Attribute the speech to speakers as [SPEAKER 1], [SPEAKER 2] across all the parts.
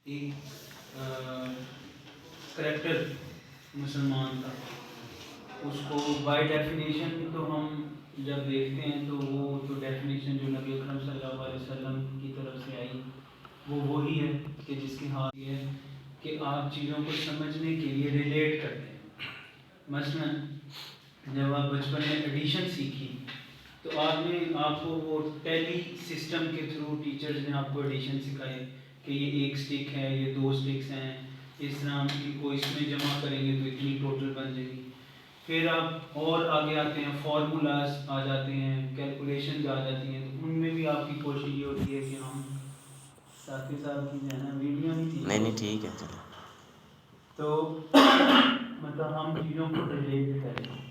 [SPEAKER 1] ایک کریکٹر مسلمان کا، اس کو بائی ڈیفینیشن تو ہم جب دیکھتے ہیں تو وہ تو ڈیفینیشن جو نبی اکرم صلی اللہ علیہ وسلم کی طرف سے آئی وہ وہی ہے کہ جس کے ہاتھ یہ ہے کہ آپ چیزوں کو سمجھنے کے لیے ریلیٹ کرتے ہیں. مثلا جب آپ بچپن میں ایڈیشن سیکھی تو آپ کو وہ ٹیلی سسٹم کے تھرو ٹیچرز نے آپ کو ایڈیشن سکھائی کہ یہ ایک سٹک ہے، یہ دو سٹکس ہیں، اس طرح ہم ان کو اس میں جمع کریں گے تو اتنی ٹوٹل بن جائے گی. پھر آپ اور آگے آتے ہیں، فارمولاز آ جاتے ہیں، کیلکولیشنز آ جاتی ہیں، تو ان میں بھی آپ کی کوشش یہ ہوتی ہے کہ ہم ساتھی صاحب کی جو ہے نا ویڈیو
[SPEAKER 2] نہیں ٹھیک ہے چلو.
[SPEAKER 1] تو مطلب ہم چیزوں کو ریلیٹ کریں.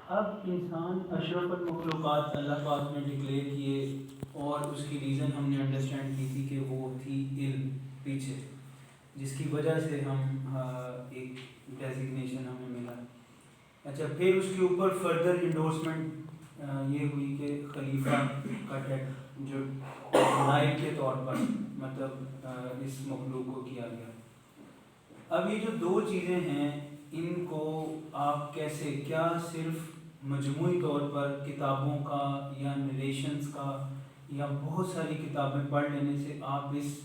[SPEAKER 1] اب انسان اشرف المخلوقات اللہ پاک نے ڈکلیئر کیے اور اس کی ریزن ہم نے انڈرسٹینڈ کی تھی کہ وہ تھی علم پیچھے، جس کی وجہ سے ہم ایک ڈیزگنیشن ہمیں ملا. اچھا، پھر اس کے اوپر فردر انڈورسمنٹ یہ ہوئی کہ خلیفہ کا ٹیگ جو نائب کے طور پر مطلب اس مخلوق کو کیا گیا. اب یہ جو دو چیزیں ہیں ان کو آپ کیسے، کیا صرف مجموعی طور پر کتابوں کا یا نریشنز کا یا بہت ساری کتابیں پڑھ لینے سے آپ اس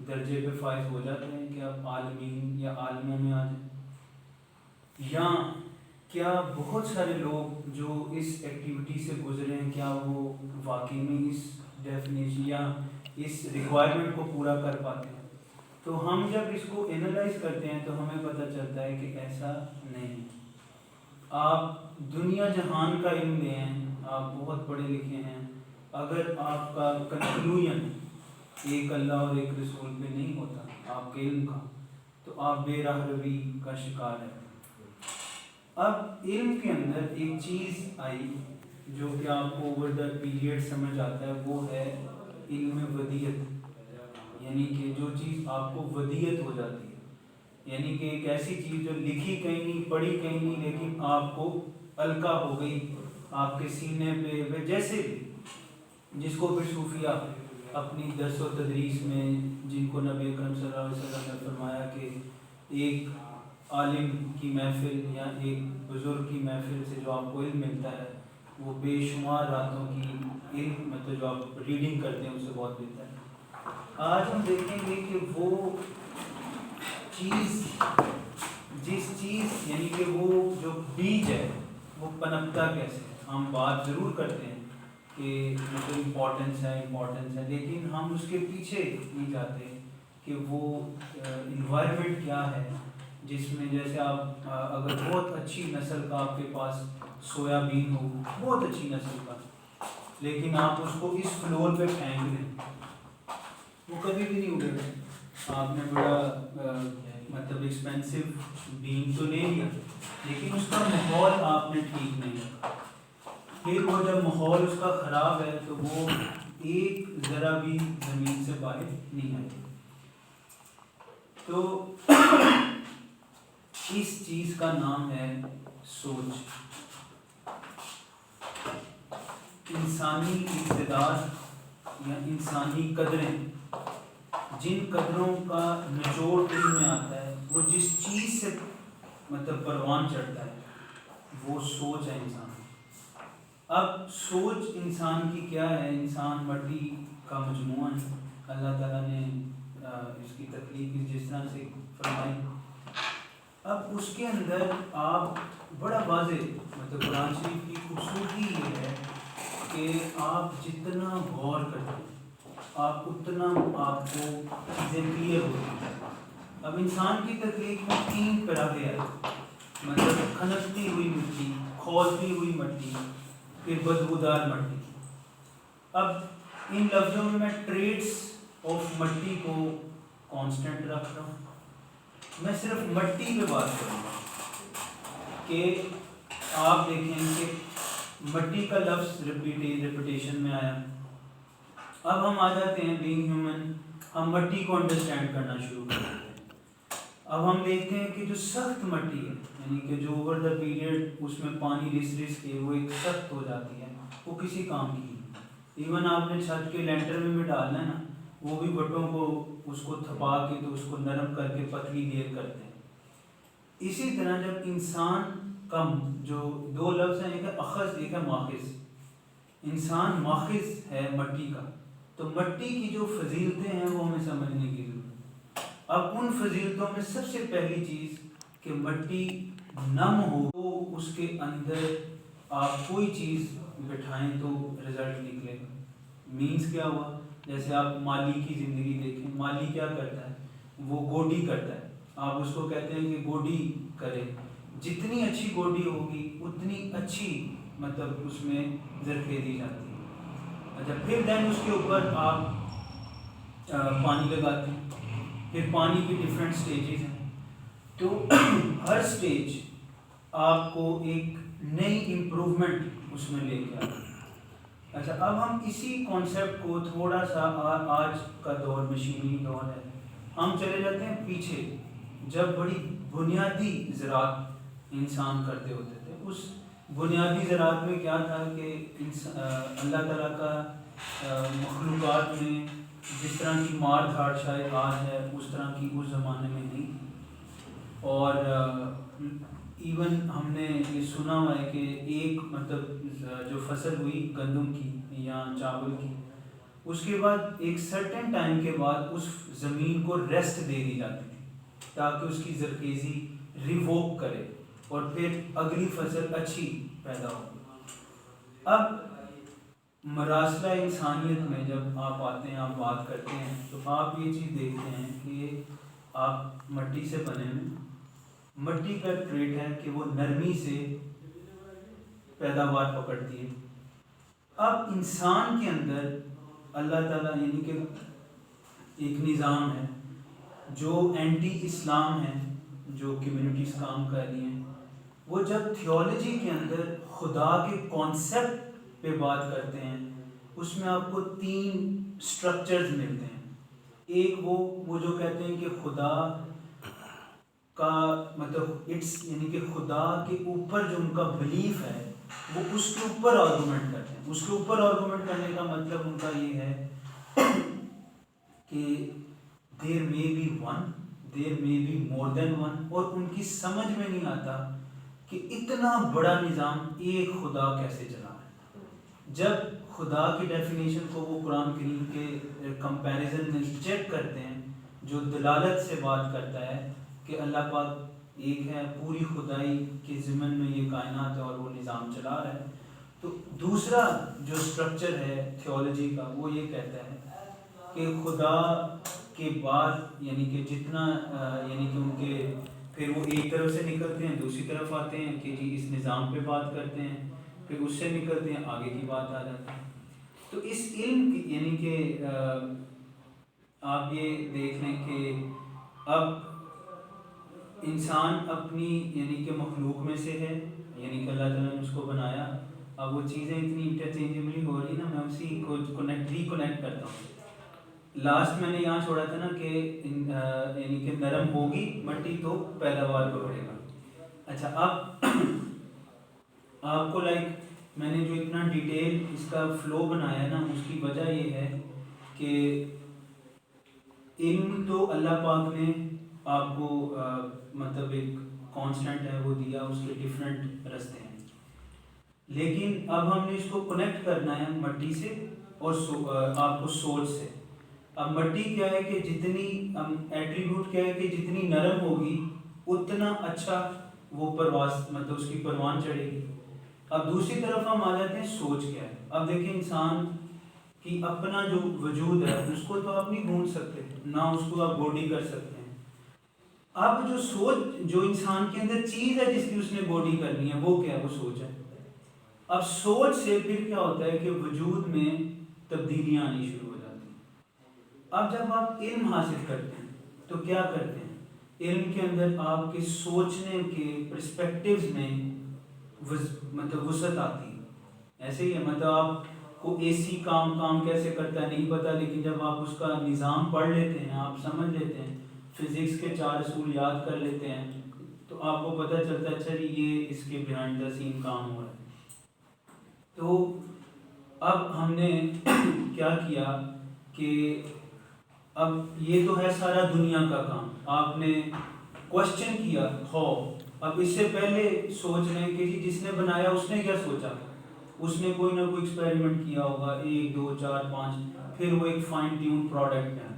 [SPEAKER 1] درجے پہ فائز ہو جاتے ہیں کہ آپ عالمین یا عالموں میں آ جائیں، یا کیا بہت سارے لوگ جو اس ایکٹیویٹی سے گزرے ہیں کیا وہ واقعی میں اس ڈیفینیشن یا اس ریکوائرمنٹ کو پورا کر پاتے ہیں؟ تو ہم جب اس کو انالائز کرتے ہیں تو ہمیں پتہ چلتا ہے کہ ایسا نہیں. آپ دنیا جہان کا علم لے ہیں، آپ بہت پڑھے لکھے ہیں، اگر آپ کا کنکلوژن ایک اللہ اور ایک رسول پہ نہیں ہوتا آپ کے علم کا، تو آپ بے راہ روی کا شکار ہے. اب علم کے اندر ایک چیز آئی جو کہ آپ کو اوور دا پیریڈ سمجھ آتا ہے، وہ ہے علم ودیت. یعنی کہ جو چیز آپ کو ودیت ہو جاتی ہے، یعنی کہ ایک ایسی چیز جو لکھی کہیں نہیں، پڑھی کہیں نہیں، لیکن آپ کو القا ہو گئی آپ کے سینے پہ، جیسے جس کو پھر صوفیہ اپنی درس و تدریس میں، جن کو نبی اکرم صلی اللہ علیہ وسلم نے فرمایا کہ ایک عالم کی محفل یا ایک بزرگ کی محفل سے جو آپ کو علم ملتا ہے وہ بے شمار راتوں کی علم مطلب جو آپ ریڈنگ کرتے ہیں اس سے بہت بہتر ہے. آج ہم دیکھیں گے کہ وہ چیز، جس چیز یعنی کہ وہ جو بیج ہے وہ پنپتا کیسے ہے. ہم بات ضرور کرتے ہیں کہ مطلب امپورٹنس ہے، لیکن ہم اس کے پیچھے نہیں جاتے کہ وہ انوائرمنٹ کیا ہے جس میں، جیسے آپ اگر بہت اچھی نسل کا آپ کے پاس سویا بین ہو، بہت اچھی نسل کا، لیکن آپ اس کو اس فلور پہ پھینک دیں وہ کبھی بھی نہیں اڑے گا. آپ نے بڑا مطلب ایکسپینسو بین تو لے لیا لیکن اس کا ماحول آپ نے ٹھیک نہیں رکھا. پھر وہ جب ماحول اس کا خراب ہے تو وہ ایک ذرا بھی زمین سے باہر نہیں آتی. تو اس چیز کا نام ہے سوچ. انسانی اقتدار یا انسانی قدریں، جن قدروں کا نچوڑ علم میں آتا ہے، وہ جس چیز سے مطلب پروان چڑھتا ہے وہ سوچ ہے انسان. اب سوچ انسان کی کیا ہے؟ انسان مٹی کا مجموعہ ہے. اللہ تعالیٰ نے اس کی تخلیق جس طرح سے فرمائی. اب اس کے اندر آپ بڑا واضح مطلب قرآن شریف کی خوبصورتی یہ ہے کہ آپ جتنا غور کرتے ہیں آپ اتنا آپ کو چیزیں کلیئر ہوتی ہیں. اب انسان کی تخلیق میں 3 پہلے ہیں، مطلب کھنکتی ہوئی مٹی، کھولتی ہوئی مٹی، پھر بدبودار مٹی. اب ان لفظوں میں ٹریٹس آف مٹی کو کانسٹنٹ رکھ رہا ہوں. میں صرف مٹی پہ بات کروں گا کہ آپ دیکھیں کہ مٹی کا لفظ ریپیٹیشن میں آیا. اب ہم آ جاتے ہیں بینگ ہیومن، ہم مٹی کو انڈرسٹینڈ کرنا شروع کرتے ہیں. اب ہم دیکھتے ہیں کہ جو سخت مٹی ہے، یعنی کہ جو اوور دا پیریڈ اس میں پانی رس کے وہ ایک سخت ہو جاتی ہے، وہ کسی کام کی نہیں. ایون آپ نے چھت کے لینٹر میں بھی ڈالنا ہے نا، وہ بھی بٹوں کو اس کو تھپا کے تو اس کو نرم کر کے پتلی لیر کرتے ہیں. اسی طرح جب انسان کا جو دو لفظ ہیں، ایک ہے اخذ ایک ہے ماخذ. انسان ماخذ ہے مٹی کا، تو مٹی کی جو فضیلتیں ہیں وہ ہمیں سمجھنے کی ضرورت ہے. اب ان فضیلتوں میں سب سے پہلی چیز کہ مٹی نم ہو تو اس کے اندر آپ کوئی چیز بٹھائیں تو رزلٹ نکلے گا. مینس کیا ہوا؟ جیسے آپ مالی کی زندگی دیکھیں، مالی کیا کرتا ہے؟ وہ گوڈی کرتا ہے. آپ اس کو کہتے ہیں کہ گوڈی کرے، جتنی اچھی گوڈی ہوگی اتنی اچھی مطلب اس میں زرخیزی جاتی ہے. اچھا، پھر دین اس کے اوپر آپ پانی لگاتے ہیں. پھر پانی کی ڈفرینٹ سٹیجز ہیں، تو ہر سٹیج آپ کو ایک نئی امپروومنٹ اس میں لے کے آتی ہے. اچھا، اب ہم اسی کانسیپٹ کو تھوڑا سا آج کا دور مشینری دور ہے، ہم چلے جاتے ہیں پیچھے جب بڑی بنیادی زراعت انسان کرتے ہوتے تھے. اس بنیادی زراعت میں کیا تھا کہ اللہ تعالیٰ کا مخلوقات میں جس طرح کی مار دھاڑ شاید آج ہے اس طرح کی اس زمانے میں نہیں تھی. اور ایون ہم نے یہ سنا ہوا ہے کہ ایک مطلب جو فصل ہوئی گندم کی یا چاول کی، اس کے بعد ایک سرٹن ٹائم کے بعد اس زمین کو ریسٹ دے دی جاتی تھی تاکہ اس کی زرخیزی ریووک کرے اور پھر اگلی فصل اچھی پیدا ہو. اب مراسلہ انسانیت میں جب آپ آتے ہیں، آپ بات کرتے ہیں، تو آپ یہ چیز دیکھتے ہیں کہ آپ مٹی سے بنے ہیں. مٹی کا ٹریٹ ہے کہ وہ نرمی سے پیداوار پکڑتی ہے. اب انسان کے اندر اللہ تعالیٰ یعنی کہ ایک نظام ہے جو اینٹی اسلام ہے، جو کمیونٹیز کام کر رہی ہیں. وہ جب تھیولوجی کے اندر خدا کے کانسیپٹ پہ بات کرتے ہیں، اس میں آپ کو 3 سٹرکچرز ملتے ہیں. ایک وہ جو کہتے ہیں کہ خدا کا مطلب یعنی کہ خدا کے اوپر جو ان کا بلیف ہے وہ اس کے اوپر آرگومنٹ کرتے ہیں. اس کے اوپر آرگومنٹ کرنے کا مطلب ان کا یہ ہے کہ دیر may be one, there may be more than one. اور ان کی سمجھ میں نہیں آتا کہ اتنا بڑا نظام ایک خدا کیسے چلا ہے. جب خدا کی ڈیفینیشن کو وہ قرآن کریم کے کمپیریزن میں چیک کرتے ہیں جو دلالت سے بات کرتا ہے کہ اللہ پاک ایک ہے، پوری خدائی کے ضمن میں یہ کائنات ہے اور وہ نظام چلا رہا ہے. تو دوسرا جو سٹرکچر ہے تھیولوجی کا وہ یہ کہتا ہے کہ خدا کے بعد یعنی کہ جتنا یعنی کہ ان کے پھر وہ ایک طرف سے نکلتے ہیں دوسری طرف آتے ہیں کہ جی اس نظام پہ بات کرتے ہیں، پھر اس سے نکلتے ہیں آگے کی بات آ جاتی ہے. تو اس علم کی یعنی کہ آپ یہ دیکھ لیں کہ اب انسان اپنی یعنی کہ مخلوق میں سے ہے، یعنی کہ اللہ تعالیٰ نے اس کو بنایا. اب وہ چیزیں اتنی انٹرچینجبلی ہو رہی نا، میں اسی کو ریکنیکٹ کرتا ہوں. لاسٹ میں نے یہاں چھوڑا تھا نا کہ یعنی کہ نرم ہوگی مٹی تو پیداوار کو بڑھے گا. اچھا، اب آپ کو میں نے جو اتنا ڈیٹیل اس کا فلو بنایا نا، اس کی وجہ یہ ہے کہ علم تو اللہ پاک نے آپ کو مطلب ایک کانسٹنٹ ہے وہ دیا، اس کے ڈفرینٹ رستے ہیں. لیکن اب ہم نے اس کو کنیکٹ کرنا ہے مٹی سے اور آپ کو سوچ سے. اب مٹی کیا ہے کہ جتنی ایٹریبیوٹ کیا ہے کہ جتنی نرم ہوگی اتنا اچھا وہ پرواز مطلب اس کی پروان چڑھے گی. اب دوسری طرف ہم آ جاتے ہیں سوچ کیا ہے. اب دیکھیں انسان کی اپنا جو وجود ہے اس کو تو آپ نہیں ڈھونڈ سکتے، نہ اس کو آپ باڈی کر سکتے ہیں. اب جو سوچ جو انسان کے اندر چیز ہے جس کی اس نے باڈی کرنی ہے وہ کیا ہے؟ وہ سوچ ہے. اب سوچ سے پھر کیا ہوتا ہے کہ وجود میں تبدیلیاں آنی شروع ہو جاتی ہیں. اب جب آپ علم حاصل کرتے ہیں تو کیا کرتے ہیں؟ علم کے اندر آپ کے سوچنے کے پرسپیکٹیوز میں مطلب وسعت آتی ہے. ایسے ہی ہے، مطلب آپ کو اے سی کام کیسے کرتا ہے نہیں پتا، لیکن جب آپ اس کا نظام پڑھ لیتے ہیں، آپ سمجھ لیتے ہیں، فزکس کے 4 اصول یاد کر لیتے ہیں، تو آپ کو پتہ چلتا ہے اچھا جی یہ اس کے بیہائنڈ دا سین کام ہو رہا ہے. تو اب ہم نے کیا کیا کہ اب یہ تو ہے سارا دنیا کا کام، آپ نے کوشچن کیا ہو، اب اس سے پہلے سوچ رہے ہیں کہ جی جس نے بنایا اس نے کیا سوچا، اس نے کوئی نہ کوئی ایکسپیریمنٹ کیا ہوگا، 1 2 4 5، پھر وہ ایک فائن ٹیون پروڈکٹ ہے۔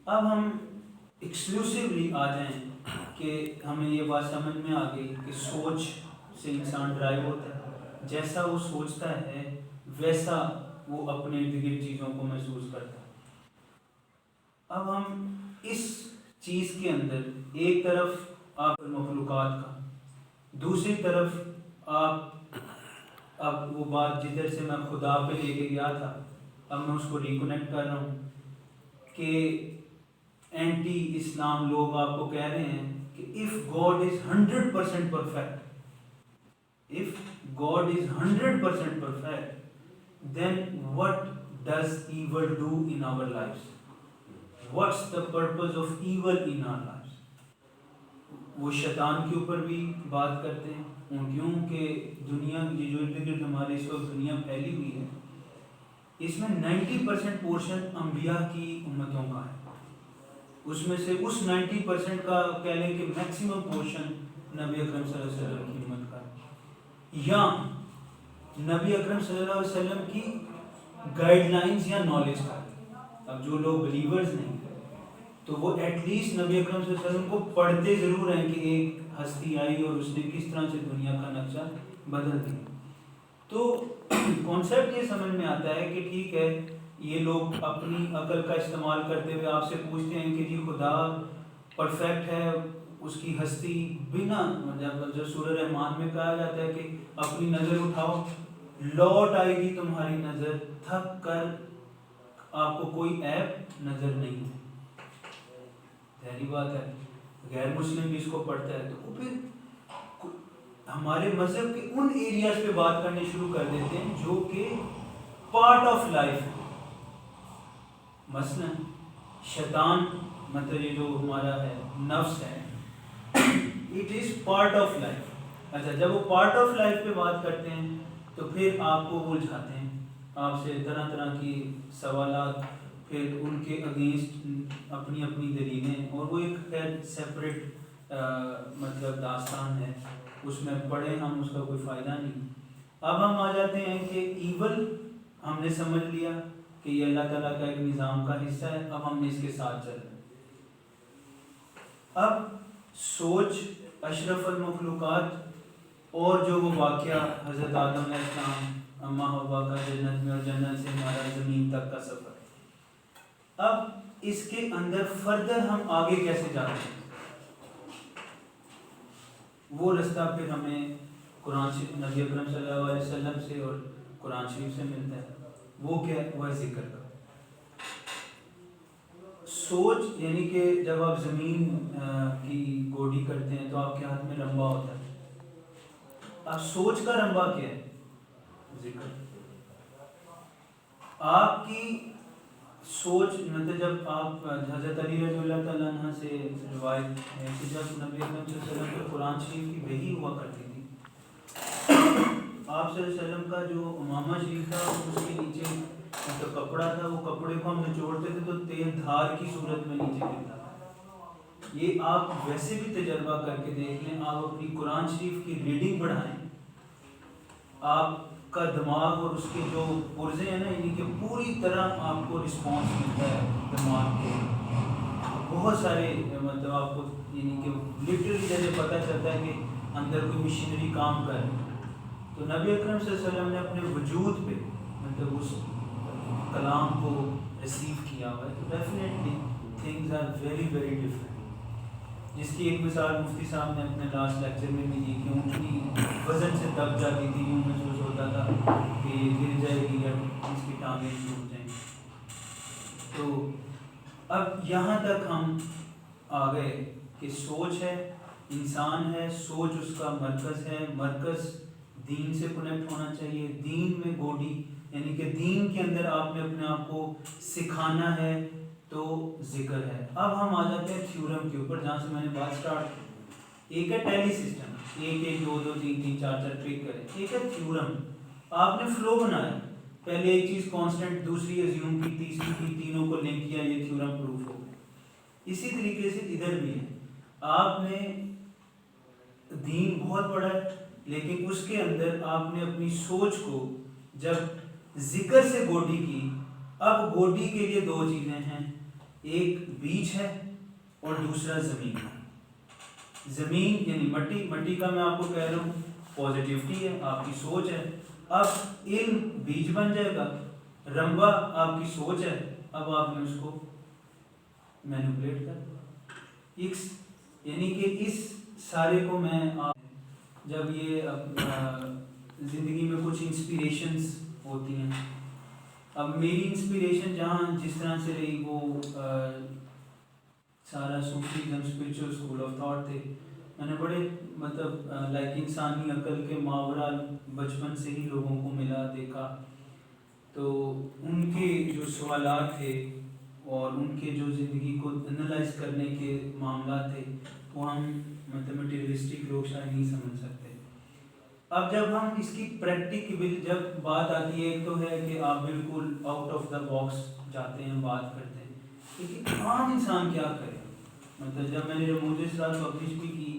[SPEAKER 1] اب ہم ایکسکلوسیولی آ جائیں کہ ہمیں یہ بات سمجھ میں آ گئی کہ سوچ سے انسان ڈرائیو ہوتا ہے، جیسا وہ سوچتا ہے ویسا وہ اپنے ارد گرد چیزوں کو محسوس کرتا ہے۔ اب ہم اس چیز کے اندر ایک طرف آپ مخلوقات کا، دوسری طرف آپ، اب وہ بات جدھر سے میں خدا پہ لے کے گیا تھا اب میں اس کو ریکنیکٹ کر رہا ہوں کہ اینٹی اسلام لوگ آپ کو کہہ رہے ہیں کہ if God is 100% perfect, if God is 100% perfect, then what does evil do in our lives? What's the purpose of evil in our lives? وہ شیطان کے اوپر بھی بات کرتے ہیں کیونکہ دنیا کی جو ارد گرد ہمارے اس وقت دنیا پھیلی ہوئی ہے، اس میں 90% پورشن انبیاء کی امتوں کا ہے، اس میں سے اس 90% کا کہہ لیں کہ میکسیمم پورشن نبی اکرم صلی اللہ علیہ وسلم کی امت کا ہے، یا نبی اکرم صلی اللہ علیہ وسلم کی گائیڈ لائنز یا نالج کا ہے۔ اب جو لوگ بلیورز نہیں تو وہ ایٹ لیسٹ نبی اکرم صلی اللہ علیہ وسلم کو پڑھتے ضرور ہیں کہ ایک ہستی آئی اور اس نے کس طرح سے دنیا کا نقشہ بدل دیا۔ تو کانسیپٹ یہ سمجھ میں آتا ہے کہ ٹھیک ہے، یہ لوگ اپنی عقل کا استعمال کرتے ہوئے آپ سے پوچھتے ہیں کہ جی خدا پرفیکٹ ہے، اس کی ہستی بنا، جو سورہ رحمان میں کہا جاتا ہے کہ اپنی نظر اٹھاؤ لوٹ آئے گی تمہاری نظر تھک کر، آپ کو کوئی عیب نظر نہیں ہے۔ ظاہری بات ہے، غیر مسلم بھی اس کو پڑھتا ہے تو وہ پھر ہمارے مذہب کے ان ایریاز پہ بات کرنے شروع کر دیتے ہیں جو کہ پارٹ آف لائف ہے۔ مثلا شیطان، مطلب یہ جو ہمارا ہے نفس ہے، it is part of life. اچھا، جب وہ پارٹ آف لائف پہ بات کرتے ہیں تو پھر آپ کو الجھاتے ہیں، آپ سے طرح طرح کی سوالات، پھر ان کے اگینسٹ اپنی اپنی دلیلیں، اور وہ ایک خیر سیپریٹ مطلب داستان ہے، اس میں پڑھیں ہم، اس کا کوئی فائدہ نہیں۔ اب ہم آ جاتے ہیں کہ ایول ہم نے سمجھ لیا کہ یہ اللہ تعالیٰ کا ایک نظام کا حصہ ہے، اب ہم نے اس کے ساتھ چلنا ہے۔ اب سوچ اشرف المخلوقات اور جو وہ واقعہ حضرت آدم علیہ السلام اماں حوا کا جنت میں اور جنت سے ہمارا زمین تک کا سفر، اب اس کے اندر فردر ہم آگے کیسے جاتے ہیں، وہ رستہ پھر ہمیں قرآن شریف نبی اکرم صلی اللہ علیہ وسلم سے اور قرآن شریف سے ملتا ہے۔ وہ کیا ہے؟ وہ ذکر کا سوچ، یعنی کہ جب آپ زمین کی گوڈی کرتے ہیں تو آپ کے ہاتھ میں رمبا ہوتا ہے، اب سوچ کا رمبا کیا ہے؟ ذکر۔ آپ کی سوچ، مطلب جب آپ حضرت علی رضی اللہ تعالیٰ عنہ سے روایت ہے کہ جب نبی اکرم صلی اللہ علیہ وسلم پر قرآن شریف کی وحی ہوا کرتی تھی، آپ صلی اللہ علیہ وسلم کا جو امامہ شریف تھا اس کے نیچے جو کپڑا تھا، وہ کپڑے کو ہم نچوڑتے تھے تو تیل دھار کی صورت میں نیچے گرتا تھا۔ یہ آپ ویسے بھی تجربہ کر کے دیکھ لیں، آپ اپنی قرآن شریف کی ریڈنگ بڑھائیں، آپ کا دماغ اور اس کے جو پرزے ہیں نا، یعنی کہ پوری طرح آپ کو رسپانس ملتا ہے دماغ کے، بہت سارے مطلب آپ کو، یعنی کہ لٹرلی جیسے پتہ چلتا ہے کہ اندر کوئی مشینری کام کر رہی ہے۔ تو نبی اکرم صلی اللہ علیہ وسلم نے اپنے وجود پہ مطلب اس کلام کو ریسیو کیا ہوا ہے، تو definitely things are very very different. جس کی ایک مثال مفتی صاحب نے اپنے لاسٹ لیکچر میں بھی دی کہ اونٹنی وزن سے دب جاتی تھی، یوں محسوس ہوتا تھا کہ یہ گر جائے گی یا اس کی ٹانگیں ٹوٹ جائیں گی۔ تو اب یہاں تک ہم آ گئے کہ سوچ ہے، انسان ہے، سوچ اس کا مرکز ہے، مرکز دین سے کنیکٹ ہونا چاہیے، دین میں گوڈی، یعنی کہ دین کے اندر آپ نے اپنے آپ کو سکھانا ہے تو ذکر ہے۔ اب ہم آ جاتے ہیں تھیورم کے اوپر، جہاں سے میں نے بات سٹارٹ کی۔ ایک ہے ٹیلی سسٹم، 1 1 2 2 3 3 4 4 ٹریک کریں، ایک ہے تھیورم، آپ نے فلو بنایا، پہلے ایک چیز کانسٹنٹ، دوسری ایزیوم کی، تیسری کی، تینوں کو لنک کیا، یہ تھیورم پروف ہو گیا۔ اسی طریقے سے ادھر بھی ہے، آپ نے دین بہت بڑا ہے، لیکن اس کے اندر آپ نے اپنی سوچ کو جب ذکر سے گوڈی کی، اب گوڈی کے لیے دو چیزیں ہیں، ایک بیج ہے اور دوسرا زمین ہے۔ زمین یعنی مٹی، مٹی کا میں آپ کو کہہ رہا ہوں پازیٹیوٹی ہے، آپ کی سوچ ہے، اب علم بیج بن جائے گا، رمبا آپ کی سوچ ہے، اب آپ نے اس کو مینوپولیٹ کر، یعنی کہ اس سارے کو میں جب یہ زندگی میں کچھ انسپریشنز ہوتی ہیں، اب میری انسپریشن جہاں جس طرح سے رہی وہ سارا Sufism, spiritual school of thought تھے، میں نے بڑے مطلب لائک انسانی عقل کے ماورا بچپن سے ہی لوگوں کو ملا دیکھا، تو ان کے جو سوالات تھے اور ان کے جو زندگی کو انالائز کرنے کے معاملات تھے وہ ہم مطلب مٹیریلسٹک لوگ شاید نہیں سمجھ سکتے۔ اب جب ہم اس کی پریکٹیکل جب بات آتی ہے، ایک تو ہے کہ آپ بالکل آؤٹ آف دا باکس جاتے ہیں، بات کرتے ہیں، لیکن عام انسان کیا کرے؟ مطلب جب میں نے رموز اسرار پبلش بھی کی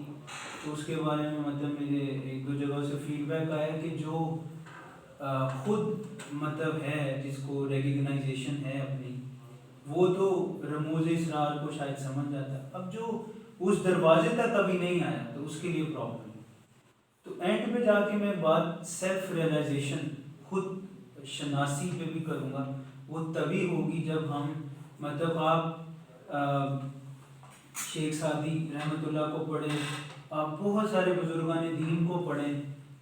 [SPEAKER 1] تو اس کے بارے میں مطلب میرے ایک دو جگہوں سے فیڈ بیک آیا کہ جو خود مطلب ہے، جس کو ریکگنائزیشن ہے اپنی، وہ تو رموز اسرار کو شاید سمجھ جاتا ہے، اب جو اس دروازے تک کبھی نہیں آیا تو اس کے لیے پرابلم ہے۔ تو اینڈ پہ جا کے میں بات سیلف ریئلائزیشن، خود شناسی پہ بھی کروں گا، وہ تبھی ہوگی جب ہم مطلب آپ شیخ سعدی رحمۃ اللہ کو پڑھیں، آپ بہت سارے بزرگان دین کو پڑھیں،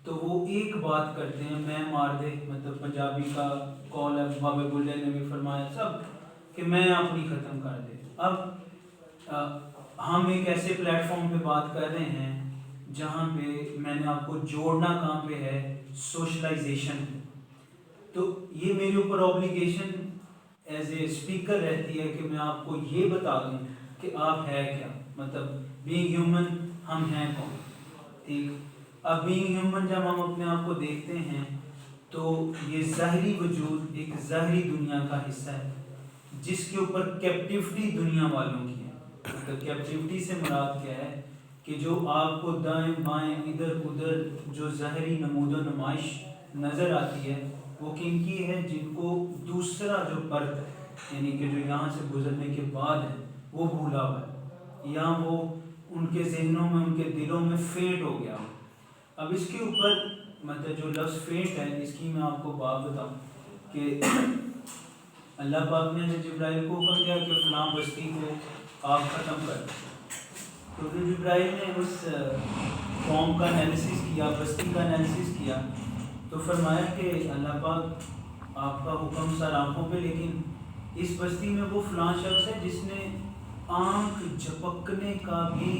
[SPEAKER 1] تو وہ ایک بات کرتے ہیں، میں مار دے، مطلب پنجابی کا قول ہے، بابا بلے نے بھی فرمایا سب کہ میں اپنی ختم کر دے۔ اب ہم ایک ایسے پلیٹ فارم پہ بات کر رہے ہیں جہاں پہ میں نے آپ کو جوڑنا کہاں پہ ہے، سوشلائزیشن پہ، تو یہ میرے اوپر اوبلیگیشن ایز اے اسپیکر رہتی ہے کہ میں آپ کو یہ بتا دوں کہ آپ ہے کیا، مطلب بینگ ہیومن ہم ہیں کون، ٹھیک۔ اب بینگ ہیومن جب ہم اپنے آپ کو دیکھتے ہیں تو یہ ظاہری وجود ایک ظاہری دنیا کا حصہ ہے جس کے اوپر کیپٹیوٹی دنیا والوں کی ہے۔ مطلب کیپٹیوٹی سے مراد کیا ہے کہ جو آپ کو دائیں بائیں ادھر ادھر جو ظاہری نمود و نمائش نظر آتی ہے وہ کن کی ہے؟ جن کو دوسرا جو پرت ہے، یعنی کہ جو یہاں سے گزرنے کے بعد ہے وہ بھولا ہوا ہے، یا وہ ان کے ذہنوں میں، ان کے دلوں میں فینٹ ہو گیا ہو۔ اب اس کے اوپر مطلب جو لفظ فینٹ ہے، اس کی میں آپ کو بات بتاؤں کہ اللہ پاک نے جبرائیل کو حکم دیا کہ فلاں بستی کو آپ ختم کر، تو جبرائیل نے اس قوم کا انالیسس کیا، بستی کا انالیسس کیا، تو فرمایا کہ اللہ پاک آپ کا حکم سر آنکھوں پہ، لیکن اس بستی میں وہ فلاں شخص ہے جس نے آنکھ جھپکنے کا بھی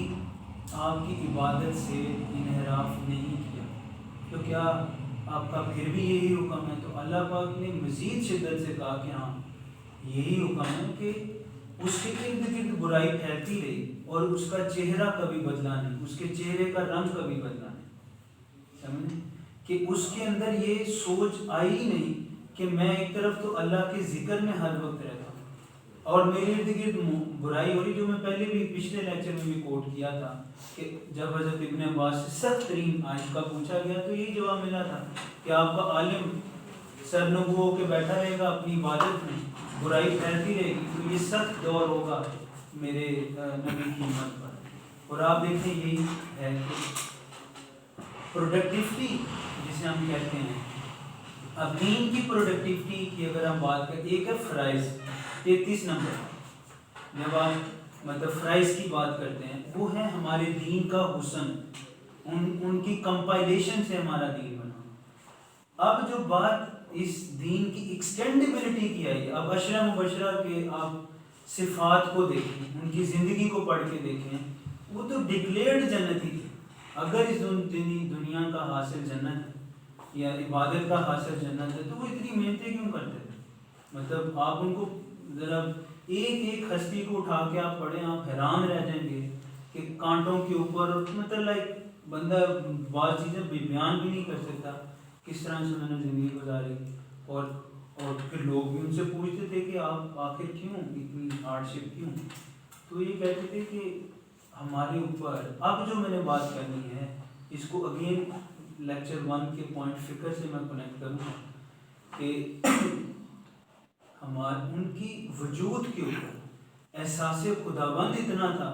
[SPEAKER 1] آپ کی عبادت سے انحراف نہیں کیا، تو کیا آپ کا پھر بھی یہی حکم ہے؟ تو اللہ پاک نے مزید شدت سے کہا کہ ہاں یہی حکم ہے کہ اس کے ارد گرد برائی پھیلتی رہی اور اس کا چہرہ کبھی بدلا نہیں، اس کے چہرے کا رنگ کبھی بدلا نہیں، سمجھیں کہ اس کے اندر یہ سوچ آئی ہی نہیں کہ میں ایک طرف تو اللہ کے ذکر میں ہر وقت رہتا ہوں اور میرے ارد گرد برائی ہو رہی، جو میں پہلے بھی پچھلے لیکچر میں بھی کوٹ کیا تھا کہ جب حضرت ابن عباس سے سخت ترین آیت کا پوچھا گیا تو یہی جواب ملا تھا کہ آپ کا عالم سرنگو ہو کے بیٹھا رہے گا اپنی عبادت میں، برائی پھیلتی رہے گی، تو یہ سخت دور ہوگا میرے نبی کی امت پر۔ اور آپ دیکھیں یہی ہے کہ پروڈکٹیوٹی جسے ہم کہتے ہیں، اب دین کی پروڈکٹیوٹی کی اگر ہم بات کریں، ایک ہے فرائض، 33 نمبر، جب آپ مطلب فرائض کی بات کرتے ہیں، وہ ہے ہمارے دین کا حسن، ان کی کمپائلیشن سے ہمارا دین بنا۔ اب جو بات اس دین کی ایکسٹینڈیبلٹی کی آئی، اب عشرہ مبشرہ کے آپ صفات کو دیکھیں، ان کی زندگی کو پڑھ کے دیکھیں، وہ تو ڈکلیئرڈ جنتی تھی۔ اگر اس دنیا کا حاصل جنت ہے یا عبادت کا حاصل جنت ہے تو وہ اتنی محنتیں کیوں کرتے تھے؟ مطلب آپ ان کو ذرا ایک ایک ہستی کو اٹھا کے آپ پڑھیں، آپ حیران رہ جائیں گے کہ کانٹوں کے اوپر، مطلب لائک بندہ بعض چیزیں بیان بھی نہیں کر سکتا کس طرح سے انہوں نے زندگی گزاری، اور اور پھر لوگ بھی ان سے پوچھتے تھے کہ آپ آخر کیوں اتنی ہارڈشپ کیوں؟ تو یہ کہتے تھے کہ ہمارے اوپر اب جو میں نے بات کرنی ہے اس کو اگین لیکچر 1 کے پوائنٹ فکر سے میں کنیکٹ کروں گا کہ ان کی وجود کے اوپر احساس خداوند اتنا تھا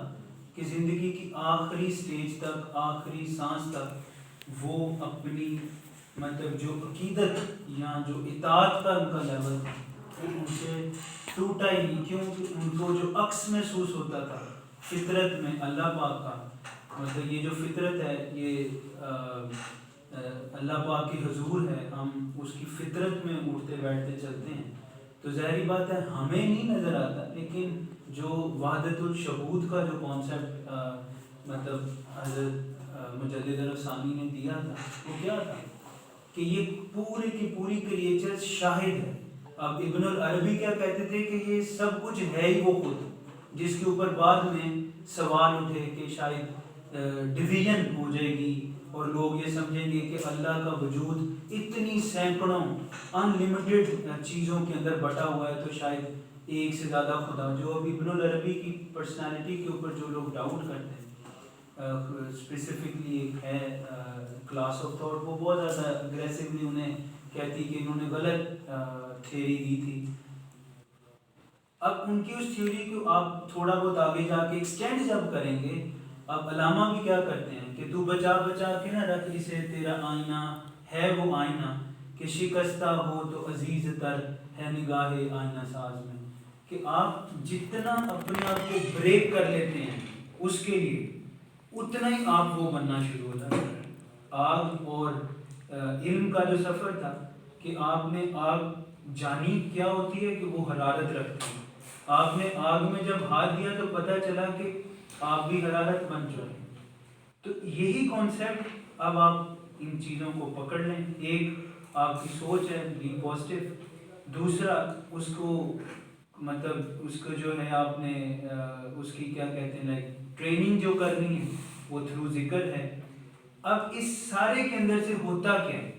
[SPEAKER 1] کہ زندگی کی آخری سٹیج تک، آخری سانس تک وہ اپنی مطلب جو عقیدت یا جو اطاعت کا ان کا لیول تھا وہ ان سے ٹوٹا ہی نہیں، کیونکہ ان کو جو عکس محسوس ہوتا تھا فطرت میں اللہ پاک کا، مطلب یہ جو فطرت ہے یہ اللہ پاک کی حضور ہے، ہم اس کی فطرت میں اٹھتے بیٹھتے چلتے ہیں، تو ظاہری بات ہے ہمیں نہیں نظر آتا، لیکن جو وحدت الشہود کا جو کانسیپٹ مطلب حضرت مجدد عرب ثانی نے دیا تھا وہ کیا تھا کہ یہ پورے کی پوری کریچر شاہد ہے۔ اب ابن العربی کیا کہتے تھے کہ یہ سب کچھ ہے ہی وہ خود، جس کے اوپر بعد میں سوال اٹھے کہ شاید ڈویژن ہو جائے گی اور لوگ یہ سمجھیں گے کہ اللہ کا وجود اتنی سینکڑوں ان لمیٹڈ چیزوں کے اندر بٹا ہوا ہے تو شاید ایک سے زیادہ خدا، جو اب ابن العربی کی پرسنالٹی کے اوپر جو لوگ ڈاؤٹ کرتے ہیں اسپیسیفکلی ایک ہے کلاس آف تھاٹ، وہ بہت زیادہ اگریسولی انہیں کہتی کہ انہوں نے غلط تھیوری دی تھی۔ اب ان کی اس تھیوری کو آپ تھوڑا بہت آگے جا کے ایکسٹینڈ جب کریں گے، اب علامہ بھی کیا کرتے ہیں کہ تو بچا بچا کے نہ رکھ اسے تیرا آئینہ ہے وہ آئینہ، کہ شکستہ ہو تو عزیز تر ہے نگاہ آئینہ ساز میں، کہ آپ جتنا اپنے آپ کو بریک کر لیتے ہیں اس کے لیے اتنا ہی آپ وہ بننا شروع ہوتا ہے۔ آگ اور علم کا جو سفر تھا کہ آپ نے آگ جانی کیا ہوتی ہے کہ وہ حرارت رکھتی ہے، آپ نے آگ میں جب ہاتھ دیا تو پتہ چلا کہ آپ بھی حرارت بن چکے۔ تو یہی کانسیپٹ اب آپ ان چیزوں کو پکڑ لیں، ایک آپ کی سوچ ہے بی پازیٹیو، دوسرا اس کو مطلب اس کو جو ہے آپ نے اس کی کیا کہتے ہیں لائک ٹریننگ جو کرنی ہے وہ تھرو ذکر ہے۔ اب اس سارے کے اندر سے ہوتا کیا ہے؟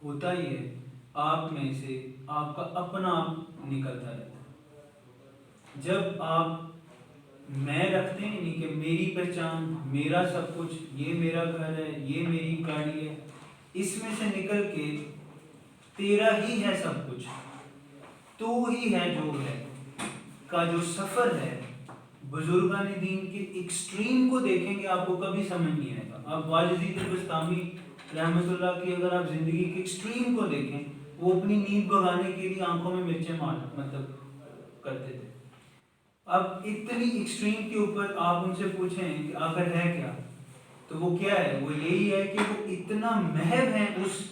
[SPEAKER 1] ہوتا ہی ہے آپ میں سے آپ کا اپنا آپ نکلتا رہتا ہے۔ جب آپ میں رکھتے ہیں یعنی کہ میری پہچان، میرا سب کچھ، یہ میرا گھر ہے، یہ میری گاڑی ہے، اس میں سے نکل کے تیرا ہی ہے سب کچھ، تو ہی ہے جو ہے کا جو سفر ہے، بزرگان دین کے ایکسٹریم کو دیکھیں گے آپ کو کبھی سمجھ نہیں آئے گا۔ اب واجدی بستامی رحمۃ اللہ کی اگر آپ زندگی کے ایکسٹریم کو دیکھیں، وہ اپنی نیند بھگانے کے لیے آنکھوں میں مرچیں مطلب کرتے تھے۔ اب اتنی ایکسٹریم کے اوپر آپ ان سے پوچھیں کہ آخر ہے کیا، تو وہ کیا ہے؟ وہ یہی ہے کہ وہ اتنا محو ہیں اس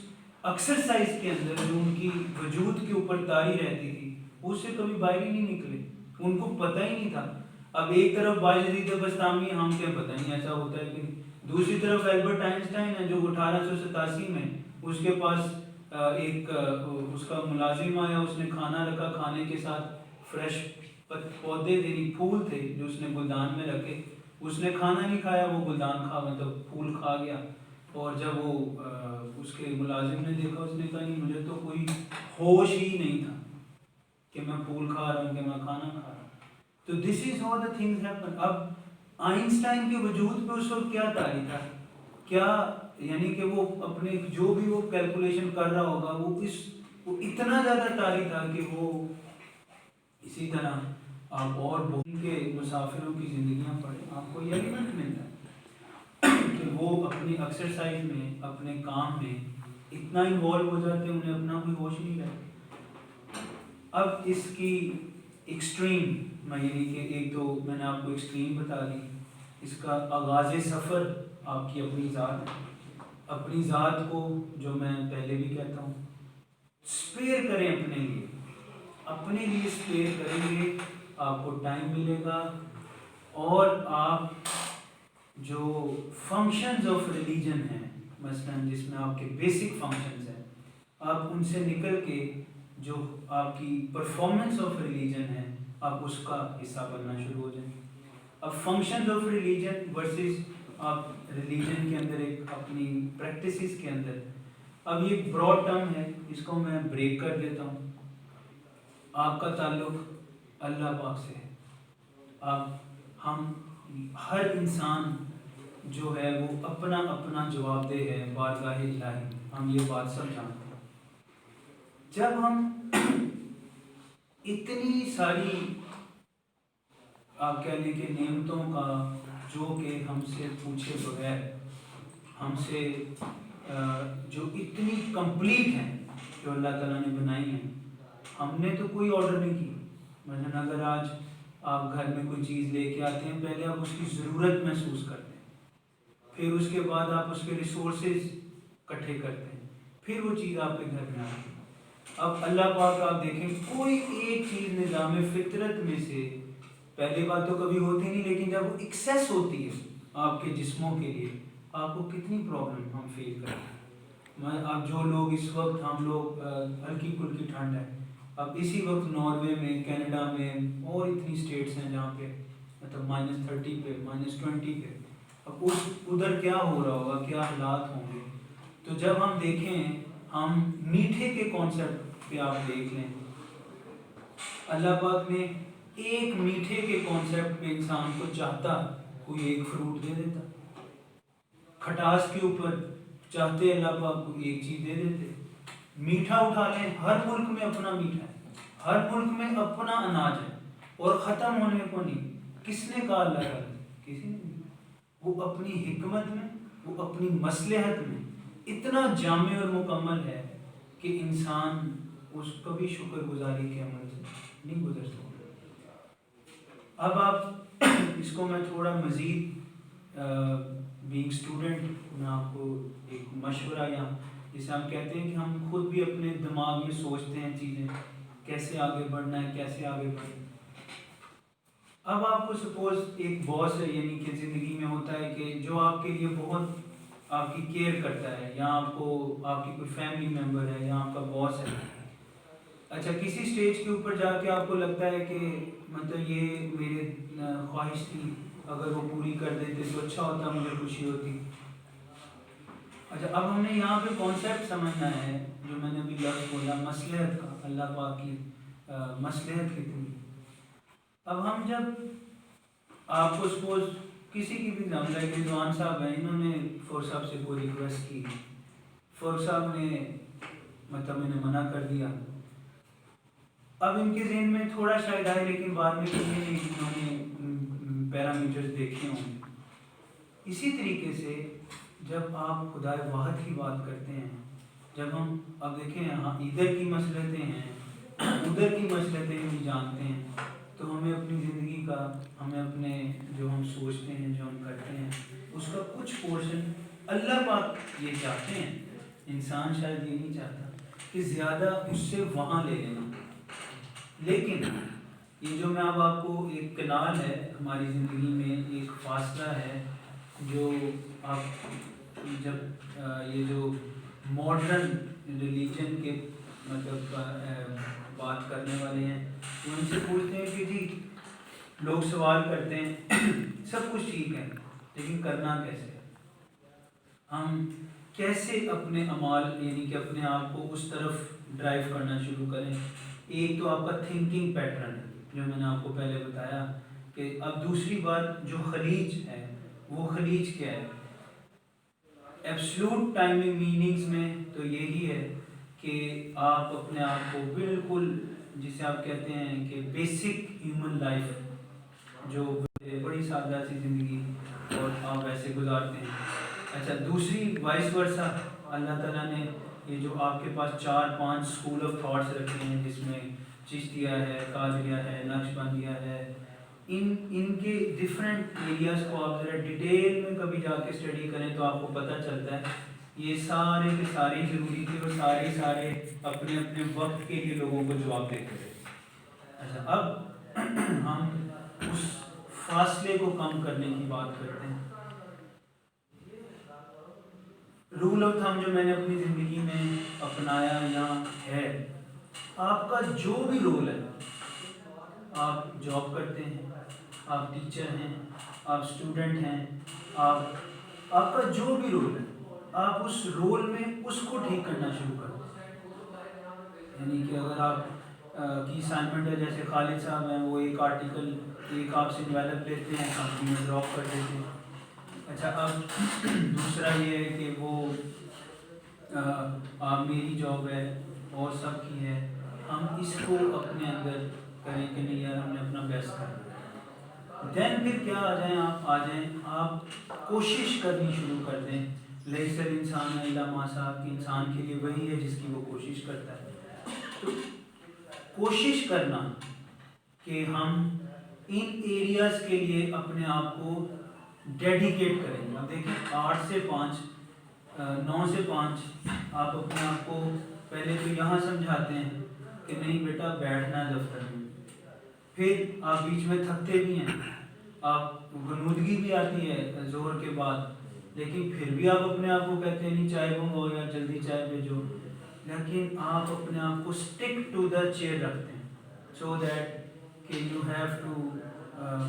[SPEAKER 1] ایکسرسائز کے اندر جو ان کی وجود کے اوپر طاری رہتی تھی، اس سے کبھی باہر ہی نہیں نکلے، ان کو پتہ ہی نہیں تھا۔ اب ایک طرف باجدید بستامی ہم کے پتہ نہیں ایسا ہوتا ہے کہ دوسری طرف البرٹ آئنسٹائن ہے جو 1887 میں اس کے پاس ایک اس کا ملازم آیا، اس نے کھانا رکھا، کھانے کے ساتھ فریش پودے تھے، پھول تھے جو اس نے گلدان میں رکھے، اس نے کھانا نہیں کھایا، وہ گلدان کھا مطلب پھول کھا گیا، اور جب وہ اس کے ملازم نے دیکھا اس نے کہا نہیں مجھے تو کوئی ہوش ہی نہیں تھا کہ میں پھول کھا رہا ہوں کہ میں کھانا کھا رہا ہوں۔ تو this is how the things happen. اب آئنسٹائن کے وجود پہ اس وقت کیا طاری تھا، کیا یعنی کہ وہ اپنے جو بھی وہ کیلکولیشن کر رہا ہوگا وہ اتنا زیادہ طاری تھا کہ وہ اسی طرح آپ اور بہت کے مسافروں کی زندگیاں پڑھیں، آپ کو یہ ایلیمنٹ ملتا ہے کہ وہ اپنی ایکسرسائز میں، اپنے کام میں اتنا انوالو ہو جاتے ہیں انہیں اپنا کوئی ہوش نہیں رہتا۔ اب اس کی ایکسٹریم میں یعنی کہ ایک تو میں نے آپ کو ایکسٹریم بتا دی، اس کا آغاز سفر آپ کی اپنی ذات ہے۔ اپنی ذات کو جو میں پہلے بھی کہتا ہوں اسپیئر کریں اپنے لیے اسپیئر کریں گے، آپ کو ٹائم ملے گا، اور آپ جو فنکشنز آف ریلیجن ہیں مثلاً جس میں آپ کے بیسک فنکشنز ہیں، آپ ان سے نکل کے جو آپ کی پرفارمنس آف ریلیجن ہے آپ اس کا حصہ بننا شروع ہو جائیں۔ اب فنکشنز آف ریلیجن ورسز آپ ریلیجن کے اندر ایک اپنی پریکٹسز کے اندر، اب یہ ایک براڈ ٹرم ہے، اس کو میں بریک کر دیتا ہوں. آپ کا تعلق اللہ پاک سے ہے. ہم ہر انسان جو ہے وہ اپنا اپنا جواب دہ ہے بارگاہ الہی. ہم یہ بات سب جانتے ہیں. جب ہم اتنی ساری آپ کہہ لیں کہ نعمتوں کا جو کہ ہم سے پوچھے بغیر، ہم سے جو اتنی کمپلیٹ ہیں جو اللہ تعالیٰ نے بنائی ہیں، ہم نے تو کوئی آرڈر نہیں کی. مثلاً اگر آج آپ گھر میں کوئی چیز لے کے آتے ہیں، پہلے آپ اس کی ضرورت محسوس کرتے ہیں، پھر اس کے بعد آپ اس کے ریسورسز اکٹھے کرتے ہیں، پھر وہ چیز آپ کے گھر میں آتی ہے. اب اللہ پاک آپ دیکھیں، کوئی ایک چیز نظام فطرت میں سے پہلی بات تو کبھی ہوتی نہیں، لیکن جب وہ ایکسیس ہوتی ہے آپ کے جسموں کے لیے، آپ کو کتنی پرابلم ہم فیل کرتے ہیں. اب جو لوگ اس وقت ہم لوگ ہلکی پھلکی ٹھنڈ ہے، اب اسی وقت ناروے میں، کینیڈا میں اور اتنی اسٹیٹس ہیں جہاں پہ مطلب -30 پہ -20 پہ، اب ادھر کیا ہو رہا ہوگا، کیا حالات ہوں گے. تو جب ہم دیکھیں، ہم میٹھے کے کانسیپٹ پہ آپ دیکھ لیں، اللہ پاک نے ایک میٹھے کے کانسیپٹ پہ انسان کو چاہتا کوئی ایک فروٹ دے دیتا. کھٹاس کے اوپر چاہتے اللہ پاک کو ایک چیز دے دیتے. میٹھا اٹھا لیں، ہر ملک میں اپنا میٹھا ہے، ہر ملک میں اپنا اناج ہے اور ختم ہونے کو نہیں. کس نے کہا اللہ تعالیٰ؟ کسی نے نہیں. وہ اپنی حکمت میں، وہ اپنی مصلحت میں اتنا جامع اور مکمل ہے کہ انسان اس کبھی شکر گزاری کے عمل سے نہیں گزر سکتا. اب آپ اس کو میں تھوڑا مزید بینگ اسٹوڈنٹ میں آپ کو ایک مشورہ، یا جسے ہم کہتے ہیں کہ ہم خود بھی اپنے دماغ میں سوچتے ہیں چیزیں کیسے آگے بڑھنا ہے، کیسے آگے بڑھنا ہے. اب آپ کو سپوز ایک باس ہے، یعنی کہ زندگی میں ہوتا ہے کہ جو آپ کے لیے بہت آپ کی کیئر کرتا ہے، یا آپ کی کوئی فیملی ممبر ہے، یا آپ کا باس ہے. اچھا، کسی سٹیج کے اوپر جا کے آپ کو لگتا ہے کہ مطلب یہ میرے خواہش تھی، اگر وہ پوری کر دیتے تو اچھا ہوتا، مجھے خوشی ہوتی. اچھا، اب ہم نے یہاں پہ کانسیپٹ سمجھنا ہے جو میں نے ابھی لفظ بولا مصلحت کا، اللہ پاک کی مصلحت کتنی. اب ہم جب آپ کو سپوز کسی کی بھی رضوان صاحب ہیں، انہوں نے فور صاحب سے کوئی ریکویسٹ کی، فور صاحب نے مطلب انہیں منع کر دیا. اب ان کے ذہن میں تھوڑا شاید آئے، لیکن بعد میں انہوں نے پیرامیٹرز دیکھے ہوں. اسی طریقے سے جب آپ خدائے واحد کی بات کرتے ہیں، جب ہم اب دیکھیں ہاں ادھر کی مصلحتیں ہیں، ادھر کی مصلحتیں بھی جانتے ہیں، تو ہمیں اپنی زندگی کا، ہمیں اپنے جو ہم سوچتے ہیں، جو ہم کرتے ہیں، اس کا کچھ پورشن اللہ پاک یہ چاہتے ہیں. انسان شاید یہ نہیں چاہتا کہ زیادہ اس سے وہاں لے لینا. لیکن یہ جو میں اب آپ کو ایک کنال ہے ہماری زندگی میں، ایک فاصلہ ہے جو آپ جب یہ جو ماڈرن ریلیجن کے مطلب بات کرنے والے ہیں، وہ ان سے پوچھتے ہیں کہ جی لوگ سوال کرتے ہیں سب کچھ ٹھیک ہے لیکن کرنا کیسے ہے، ہم کیسے اپنے اعمال یعنی کہ اپنے آپ کو اس طرف ڈرائیو کرنا شروع کریں. ایک تو آپ کا تھنکنگ پیٹرن ہے جو میں نے آپ کو پہلے بتایا کہ اب دوسری بات جو خلیج ہے، وہ خلیج کیا ہے؟ ایبسلوٹ ٹائمنگ میننگز میں تو یہی ہے کہ آپ اپنے آپ کو بالکل جسے آپ کہتے ہیں کہ بیسک ہیومن لائف، جو بڑی سادہ سی زندگی اور آپ ویسے گزارتے ہیں. اچھا، دوسری وائس ورسا، اللہ تعالیٰ نے یہ جو آپ کے پاس 4-5 اسکول آف تھاٹس رکھے ہیں، جس میں چشتیہ ہے، قادریہ ہے، نقشبندیہ ہے، ان کے ڈفرینٹ ایریاز کو آپ ذرا ڈیٹیل میں کبھی جا کے اسٹڈی کریں تو آپ کو پتہ چلتا ہے یہ سارے کے سارے ضروری تھے اور سارے اپنے اپنے وقت کے لیے لوگوں کو جواب دیتے تھے. اچھا، اب ہم اس فاصلے کو کم کرنے کی بات کرتے ہیں. رول آف تھم جو میں نے اپنی زندگی میں اپنایا یا ہے، آپ کا جو بھی رول ہے، آپ جاب کرتے ہیں، آپ ٹیچر ہیں، آپ اسٹوڈنٹ ہیں، آپ کا جو بھی رول ہے، آپ اس رول میں اس کو ٹھیک کرنا شروع کر دیں. یعنی کہ اگر آپ کی اسائنمنٹ ہے، جیسے خالد صاحب ہیں، وہ ایک آرٹیکل ایک آپ سے ڈیولپ لیتے ہیں، کمپنی میں ڈراپ کر دیتے ہیں. اچھا، اب دوسرا یہ ہے کہ وہ میری جاب ہے اور سب کی ہے، ہم اس کو اپنے اندر کریں کہ نہیں یار ہم نے اپنا بیسٹ کرنا. دین پھر کیا آ جائیں آپ کوشش کرنی شروع کر دیں. لیسر انسان الا ما سعی، کہ انسان کے لیے وہی ہے جس کی وہ کوشش کرتا ہے. تو کوشش کرنا کہ ہم ان ایریاز کے لیے اپنے آپ کو ڈیڈیکیٹ کریں گے. اب دیکھیں 8 سے 5 9 سے 5 آپ اپنے آپ کو پہلے تو یہاں سمجھاتے ہیں کہ نہیں بیٹا بیٹھنا ہے دفتر میں. پھر آپ بیچ میں تھکتے بھی ہیں، آپ غنودگی بھی آتی ہے زور کے بعد، لیکن پھر بھی آپ اپنے آپ کو کہتے ہیں نہیں چائے بنگو یا جلدی چائے بھیجو. لیکن آپ اپنے آپ کو اسٹک ٹو دا چیئر رکھتے ہیں سو دیٹ کہ you have to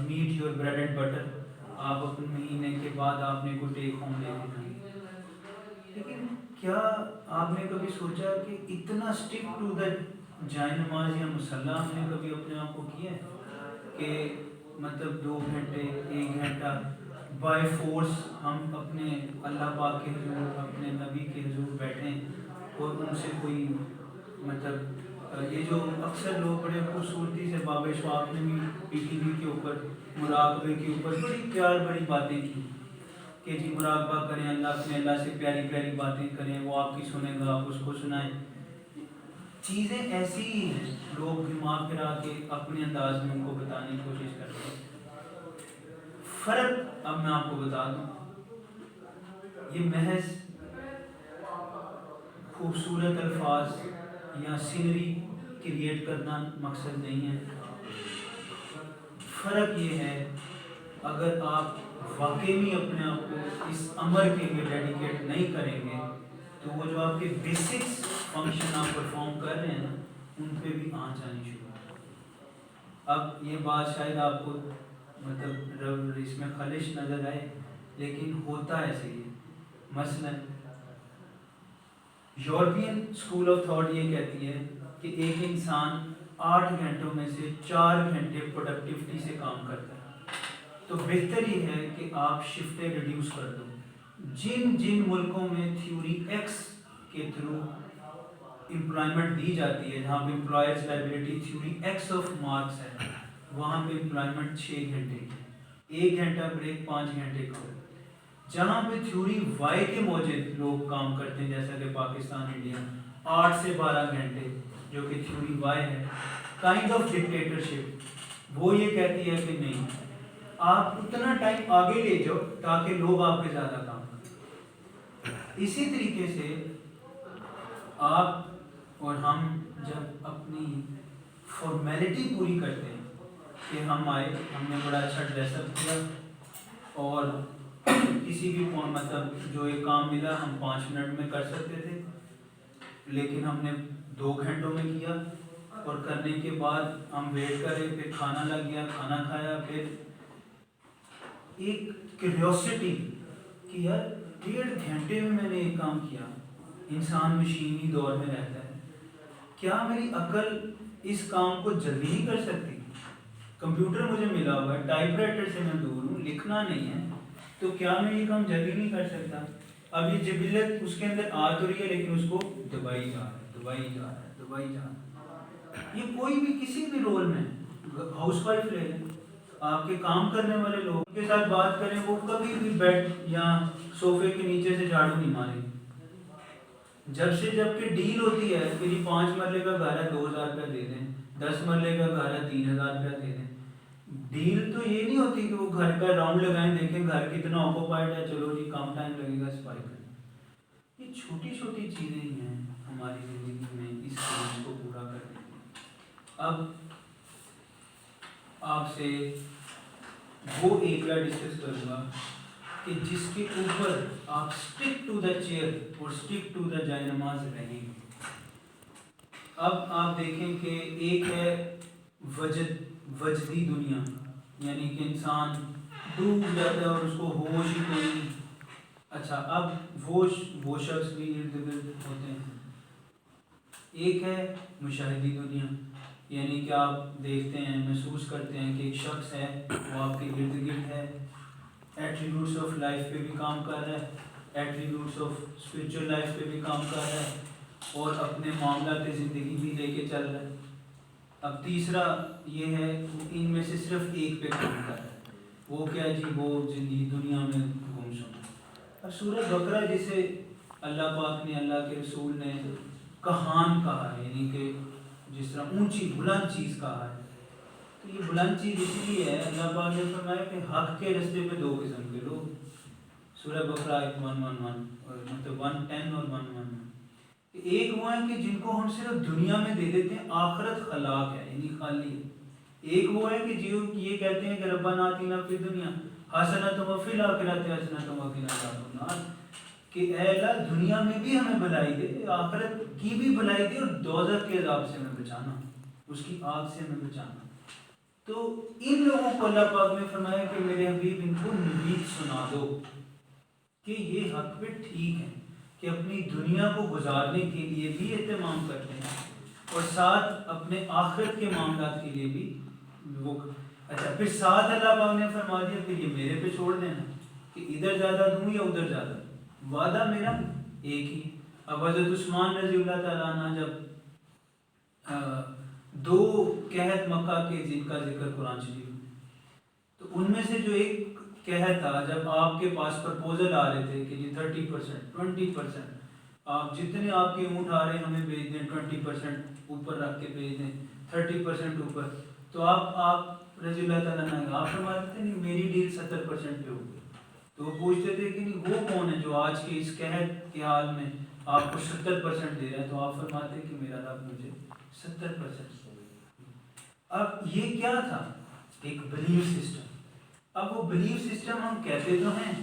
[SPEAKER 1] meet your bread and butter. آپ اپنے مہینے کے بعد آپ نے کوئی ٹیک ہوم لے کے جائیں. لیکن کیا آپ نے کبھی سوچا کہ اتنا اسٹک ٹو دا جائے نماز یا مصلی ہم نے کبھی اپنے آپ کو کیا ہے کہ مطلب 2 گھنٹے 1 گھنٹہ بائی فورس ہم اپنے اللہ پاک کے حضور اپنے نبی کے حضور بیٹھیں اور ان سے کوئی مطلب یہ جو اکثر لوگ بڑے خوبصورتی سے باب اشفاق نے بھی پی ٹی وی کے اوپر مراقبے کے اوپر بڑی پیار بڑی باتیں کی کہ جی مراقبہ کریں اللہ، اپنے اللہ سے پیاری پیاری باتیں کریں، وہ آپ کی سنے گا، آپ اس کو سنائیں. چیزیں ایسی ہی ہیں، لوگ دماغ پھرا کے اپنے انداز میں ان کو بتانے کی کوشش کرتے ہیں. فرق اب میں آپ کو بتا دوں، یہ محض خوبصورت الفاظ یا سینری کریٹ کرنا مقصد نہیں ہے. فرق یہ ہے اگر آپ واقعی میں اپنے آپ کو اس امر کے لیے ڈیڈیکیٹ نہیں کریں گے تو وہ جو آپ کے بیسکس فنکشن آپ پرفارم کر رہے ہیں نا ان پہ بھی آنچ آنی شروع ہو. اب یہ بات شاید آپ کو مطلب اس میں خلش نظر آئے، لیکن ہوتا ایسے ہی. مثلا یورپین اسکول آف تھاٹ یہ کہتی ہے کہ ایک انسان 8 گھنٹوں میں سے 4 گھنٹے پروڈکٹیوٹی سے کام کرتا ہے. تو بہتر یہ ہے کہ آپ شفٹیں ریڈیوس کر دو. جن ملکوں میں تھیوری ایکس کے تھرو امپلائمنٹ دی جاتی ہے، جہاں پہ employers liability theory x of marks ہے، وہاں پہ امپلائمنٹ 6 گھنٹے کی، 1 گھنٹہ بریک، 5 گھنٹے کا. جہاں پہ تھیوری وائی کے موجب لوگ کام کرتے ہیں جیسا کہ پاکستان انڈیا 8 سے 12 گھنٹے جو کہ تھیوری وائی ہے، کائنڈ آف ڈکٹیٹرشپ، وہ یہ کہتی ہے کہ نہیں آپ اتنا ٹائم آگے لے جاؤ تاکہ لوگ آپ پہ زیادہ کام کریں. اسی طریقے سے آپ اور ہم جب اپنی فارمیلٹی پوری کرتے ہیں کہ ہم آئے، ہم نے بڑا اچھا ڈریس اپ کیا اور کسی بھی مطلب جو ایک کام ملا ہم 5 منٹ میں کر سکتے تھے لیکن ہم نے 2 گھنٹوں میں کیا، اور کرنے کے بعد ہم ویٹ کرے، پھر کھانا لگ گیا، کھانا کھایا، پھر ایک کیوریوسٹی کہ یار 1.5 گھنٹے میں نے ایک کام کیا. انسان مشینی دور میں رہتا ہے، کیا میری عقل اس کام کو جلدی نہیں کر سکتی؟ کمپیوٹر مجھے ملا ہوا ہے، ٹائپ رائٹر سے میں دور ہوں، لکھنا نہیں ہے، تو کیا میں یہ کام جلدی نہیں کر سکتا؟ اب یہ جبلت اس کے اندر آ تو رہی ہے لیکن اس کو دبائی جا رہا ہے. یہ کوئی بھی کسی بھی رول میں، ہاؤس وائف لے لیں، آپ کے کام کرنے والے لوگ کے ساتھ بات کریں، وہ کبھی بھی بیڈ یا صوفے کے نیچے سے جھاڑو نہیں ماریں. جب کہ ڈیل ہوتی ہے کہ جی 5 مرلے کا گھر ہے 2000 روپیہ دے دیں، 10 مرلے کا گھر ہے 3000 روپیہ دے دیں. ڈیل تو یہ نہیں ہوتی کہ وہ گھر کا راؤنڈ لگائیں، دیکھیں گھر کتنا آکوپائڈ ہے، چلو جی کم ٹائم لگے گا صفائی کریں. یہ چھوٹی چھوٹی چیزیں ہی ہیں ہماری زندگی میں اس چیز کو پورا کرنے کی. اب آپ سے وہ ایکلا ڈسکس کروں گا کہ جس کے اوپر آپ اسٹک ٹو دا چیئر اور اسٹک ٹو دا جائے نماز رہیں گے. اب آپ دیکھیں کہ ایک ہے وجدی دنیا، یعنی کہ انسان ڈوب جاتا ہے اور اس کو ہوش ہی کوئی نہیں. اچھا اب وہ شخص بھی ارد گرد ہوتے ہیں. ایک ہے مشاہدی دنیا، یعنی کہ آپ دیکھتے ہیں، محسوس کرتے ہیں کہ ایک شخص ہے وہ آپ کے ارد گرد ہے، ایٹریبیوٹس آف لائف پہ بھی کام کر رہا ہے، ایٹریبیوٹس آف اسپرچل لائف پہ بھی کام کر رہا ہے، اور اپنے معاملات زندگی بھی لے کے چل رہا ہے. اب تیسرا یہ ہے ان میں سے صرف ایک پہ کام کر رہا ہے، وہ کیا جی، وہ زندگی دنیا میں گم سم. اب سورہ بقرہ جسے اللہ پاک نے، اللہ کے رسول نے کہان کہا ہے، یعنی کہ جس طرح اونچی بلند چیز کہا ہے، تو یہ بلند چیز اس لیے ہے، اللہ پاک نے فرمایا کہ حق کے رستے پہ دو قسم کے لوگ. سورہ بقرہ آیت 111 اور مطلب 110 اور 111. ایک وہ ہے کہ جن کو ہم صرف دنیا میں دے دیتے ہیں، آخرت خلاق ہے یعنی خالی ہے. ایک وہ ہے کہ جو یہ کہتے ہیں کہ ربنا آتنا فی الدنیا حسنۃ وفی الآخرۃ حسنۃ وقنا عذاب النار، کہ اے اللہ دنیا میں بھی ہمیں بھلائی دے، آخرت کی بھی بھلائی دے، اور دوزخ کے عذاب سے ہمیں بچانا، اس کی آگ سے ہمیں بچانا. تو ان لوگوں کو اللہ پاک نے فرمایا کہ میرے حبیب ان کو نوید سنا دو کہ یہ حق پہ ٹھیک ہے کہ اپنی دنیا کو گزارنے کے لیے بھی اہتمام کرتے ہیں اور ساتھ اپنے آخرت کے معاملات کے لیے بھی وہ. اچھا پھر ساتھ اللہ پاک نے فرما دیا کہ یہ میرے پہ چھوڑ دینا کہ ادھر زیادہ دوں یا ادھر زیادہ دوں، وعدہ میرا ایک ہی. اب حضرت عثمان رضی اللہ تعالیٰ عنہ جب دو قحط مکہ کے جن کا ذکر قرآن شریف میں، تو ان میں سے جو ایک قحط تھا، جب آپ کے پاس پرپوزل آ رہے تھے کہ جی 30%، 20%، آپ جتنے آپ کے اونٹ آ رہے ہیں ہمیں بھیج دیں، 20% اوپر رکھ کے بھیج دیں، 30% اوپر، تو آپ رضی اللہ تعالیٰ عنہ آپ فرماتے تھے نہیں میری ڈیل 70% پہ ہوگی. تو وہ پوچھتے تھے کہ نہیں وہ کون ہے جو آج کے اس قحط کے حال میں آپ کو 70% دے رہا ہے؟ تو آپ فرماتے کہ میرا رب مجھے 70%. اب یہ کیا تھا؟ ایک بلیف سسٹم. اب وہ بلیف سسٹم ہم کہتے تو ہیں،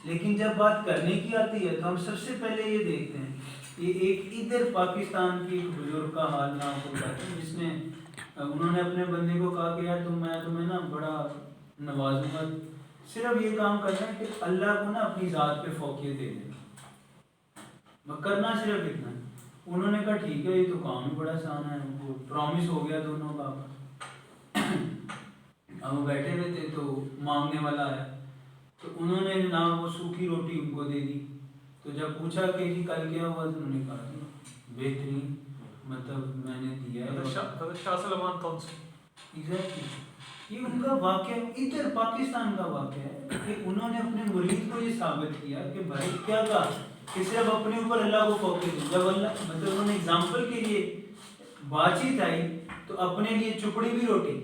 [SPEAKER 1] لیکن جب بات کرنے کی آتی ہے تو ہم سب سے پہلے یہ دیکھتے ہیں کہ ایک ادھر پاکستان کی ایک بزرگ کا حال میں آپ کو بتاتے ہیں، جس نے انہوں نے اپنے بندے کو کہا کہ یار میں تمہیں نا بڑا نوازوں گا، صرف یہ کام کرنا ہے کہ اللہ کو نا اپنی ذات پہ فوقیت دے دیں، کرنا صرف اتنا ہے. انہوں نے کہا ٹھیک ہے، یہ تو کام ہی بڑا آسان ہے. وہ پرومس ہو گیا دونوں کا. اب وہ بیٹھے ہوئے تھے تو مانگنے والا آیا، تو انہوں نے جناب وہ سوکھی روٹی ان کو دے دی. تو جب پوچھا کہ جی کل کیا ہوا، تو انہوں نے کہا بہترین، مطلب میں نے دیا ہے.
[SPEAKER 2] شاہ سلمان تونسی.
[SPEAKER 1] ایگزیکٹلی یہ ان کا واقعہ ادھر پاکستان کا واقعہ ہے کہ انہوں نے اپنے مرید کو یہ ثابت کیا کہ بھائی کیا کہا کہ صرف اپنے اوپر اللہ کو فوقیت دیں. جب اللہ مطلب انہوں نے اگزامپل کے لیے بات چیت آئی تو اپنے لیے چپڑی بھی روٹی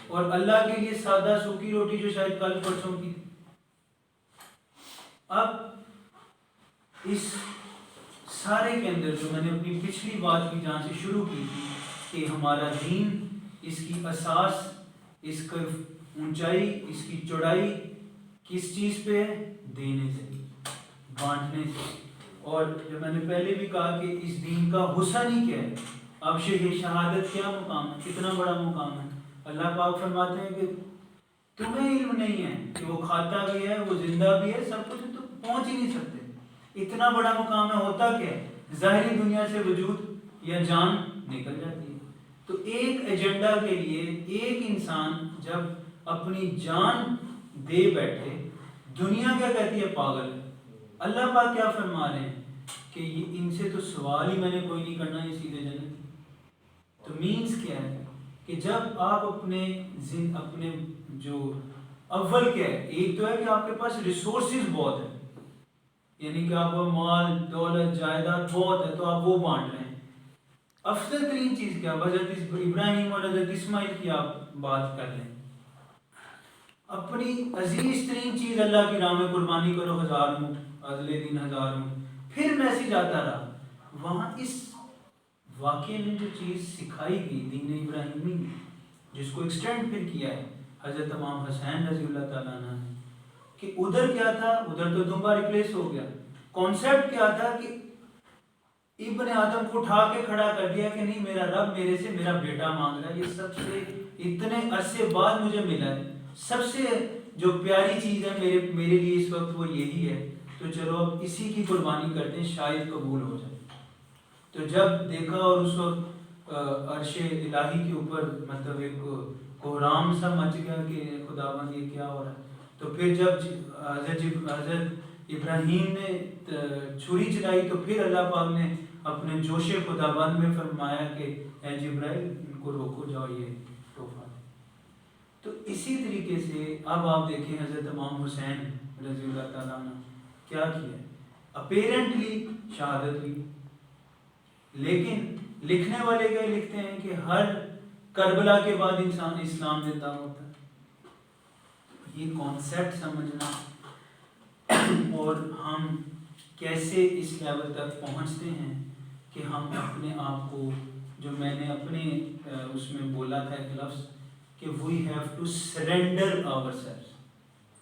[SPEAKER 1] اور اللہ کے لیے سادہ سوکھی روٹی جو شاید کل پرسوں کی تھی. اب اس سارے کے اندر جو میں نے اپنی پچھلی بات کی جہاں سے شروع کی تھی کہ ہمارا دین، اس کی اساس، اس کی اونچائی، اس کی چوڑائی کس چیز پہ ہے؟ دینے سے، بانٹنے سے. اور جو میں نے پہلے بھی کہا کہ اس دین کا حسن ہی کیا ہے. اب شہادت کیا مقام ہے، کتنا بڑا مقام ہے. اللہ پاک فرماتے ہیں کہ تمہیں علم نہیں ہے کہ وہ کھاتا بھی ہے، وہ زندہ بھی ہے، سب کچھ تو پہنچ ہی نہیں سکتے. اتنا بڑا مقام ہے. ہوتا کیا ہے؟ ظاہری دنیا سے وجود یا جان نکل جاتی ہے. تو ایک ایجنڈا کے لیے ایک انسان جب اپنی جان دے بیٹھے، دنیا کیا کہتی ہے؟ پاگل ہے. اللہ پاک کیا فرما رہے ہیں کہ یہ ان سے تو سوال ہی میں نے کوئی نہیں کرنا، یہ سیدھے جنت. تو مینس کیا ہے کہ جب آپ اپنے جو اول کیا ہے، ایک تو ہے کہ آپ کے پاس ریسورسز بہت ہیں، یعنی کہ آپ کو مال دولت جائیداد بہت ہے، تو آپ وہ بانٹ رہے ہیں. افضل ترین چیز کیا؟ حضرت ابراہیم اور حضرت اسماعیل کی آپ بات کر لیں. اپنی عزیز ترین چیز اللہ کی راہ میں قربانی کرو، 1000 اونٹ، اگلے دن 1000 اونٹ. پھر میسیج آتا رہا. وہاں اس واقعے میں جو چیز سکھائی گئی دین ابراہیمی میں، جس کو ایکسٹینڈ پھر کیا ہے حضرت امام حسین رضی اللہ تعالیٰ عنہ نے، کہ ادھر کیا تھا؟ ادھر تو دمبا ریپلیس ہو گیا. کانسیپٹ کیا تھا کہ ابن آدم کو اٹھا کے کھڑا کر دیا کہ نہیں میرا رب میرے سے میرا بیٹا مانگ رہا ہے، یہ سب سے اتنے عرصے بعد مجھے ملا ہے، سب سے جو پیاری چیز ہے میرے لیے اس وقت وہ یہی ہے تو چلو اب اسی کی قربانی کرتے ہیں شاید قبول ہو جائے. تو جب دیکھا اور اس وقت عرش الہی کے اوپر مطلب ایک کوہرام سا مچ گیا کہ خداوند یہ کیا ہو رہا ہے. تو پھر جب حضرت ابراہیم نے چھری چلائی تو پھر اللہ پاک نے اپنے جوش خداوند میں فرمایا کہ اے جبرائیل ان کو روکو، جاؤ یہ تحفہ ہے. تو اسی طریقے سے اب آپ دیکھیں حضرت امام حسین رضی اللہ تعالیٰ عنہ کیا کیا، اپیرنٹلی شہادت ہوئی، لیکن لکھنے والے کیا لکھتے ہیں کہ ہر کربلا کے بعد انسان اسلام دیتا ہوتا ہے. یہ کانسیپٹ سمجھنا اور ہم کیسے اس لیول تک پہنچتے ہیں کہ ہم اپنے آپ کو، جو میں نے اپنے اس میں بولا تھا ایک لفظ کہ we have to surrender ourselves.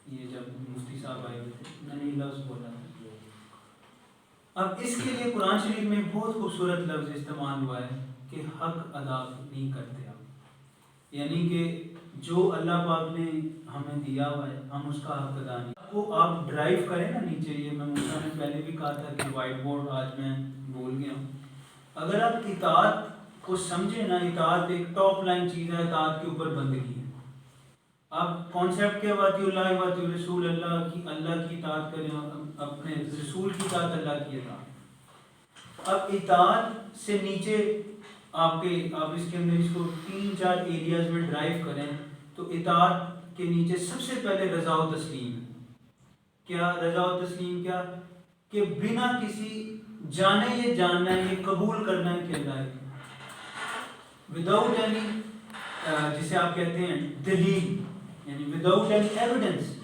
[SPEAKER 1] یہ جب مفتی صاحب آئے ہوئے تھے میں نے یہ لفظ بولا تھا. اب اس کے لیے قرآن شریف میں بہت خوبصورت لفظ استعمال ہوا ہے کہ حق ادا نہیں کرتے آپ، یعنی کہ جو اللہ پاک نے ہمیں دیا ہوا ہے ہم اس کا حق ادا نہیں. وہ آپ ڈرائیو کریں نا نیچے، یہ میں موسیٰ نے پہلے بھی کہا تھا کہ وائٹ بورڈ آج میں بھول گیا ہوں. اگر آپ اطاعت کو سمجھیں نا، اطاعت ایک ٹاپ لائن چیز ہے، اطاعت کے اوپر بندگی ہے. آپ کانسیپٹ کے واطی اللہ واطی رسول، اللہ کی اطاعت کریں اور اپنے رسول کی اطاعت، اللہ کی اطاعت. اب اطاعت سے نیچے آپ اس کے اندر اس کو 3-4 ایریاز میں ڈرائیو کریں تو اطاعت کے نیچے سب سے پہلے رضا و تسلیم ہے. کیا رضا و تسلیم؟ کیا کہ بنا کسی جانے یہ جاننا ہے، یہ قبول کرنا ہے کہ اللہ ہے، وداؤٹ اینی جسے آپ کہتے ہیں دلیل، یعنی وداؤٹ اینی ایویڈنس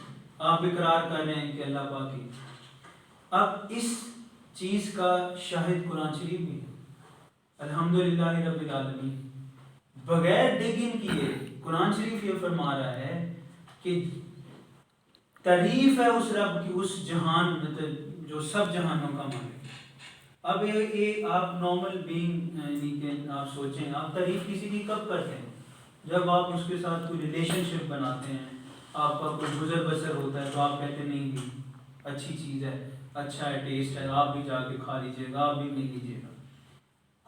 [SPEAKER 1] آپ اقرار کر رہے ہیں کہ اللہ پاک ہے. اب اس چیز کا شاہد قرآن شریف بھی ہے. الحمدللہ رب العالمین، بغیر ڈگن کیے قرآن شریف یہ فرما رہا ہے کہ تعریف ہے اس رب کی، اس جہان مطلب جو سب جہانوں کا مالک. اب یہ آپ نارمل بینگ، یعنی کہ آپ سوچیں آپ تعریف کسی کی کب کرتے ہیں؟ جب آپ اس کے ساتھ کوئی ریلیشن شپ بناتے ہیں، آپ کا کوئی گزر بسر ہوتا ہے تو آپ کہتے ہیں نہیں جی اچھی چیز ہے، اچھا ہے، ٹیسٹ ہے، آپ بھی جا کے کھا لیجیے گا، آپ بھی نہیں لیجیے گا.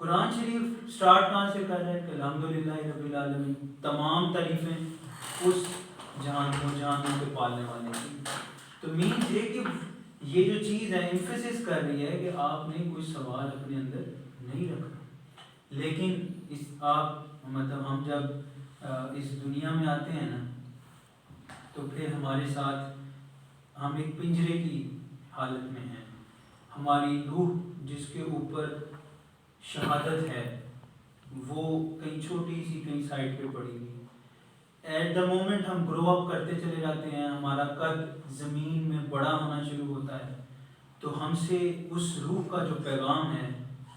[SPEAKER 1] قرآن شریف سٹارٹ کہاں سے کر رہا ہے کہ الحمدللہ رب العالمین، تمام تعریفیں اس جہانوں کے پالنے والے کی. تو مینز یہ کہ یہ جو چیز ہے ایمفیسس کر رہی ہے کہ آپ نے کوئی سوال اپنے اندر نہیں رکھنا. لیکن آپ مطلب ہم جب اس دنیا میں آتے ہیں نا تو پھر ہمارے ساتھ ہم ایک پنجرے کی حالت میں ہیں. ہماری روح جس کے اوپر شہادت ہے وہ کہیں چھوٹی سی کہیں سائڈ پہ پڑی ہوئی. ایٹ دا مومنٹ ہم گرو اپ کرتے چلے جاتے ہیں، ہمارا قد زمین میں بڑا ہونا شروع ہوتا ہے تو ہم سے اس روح کا جو پیغام ہے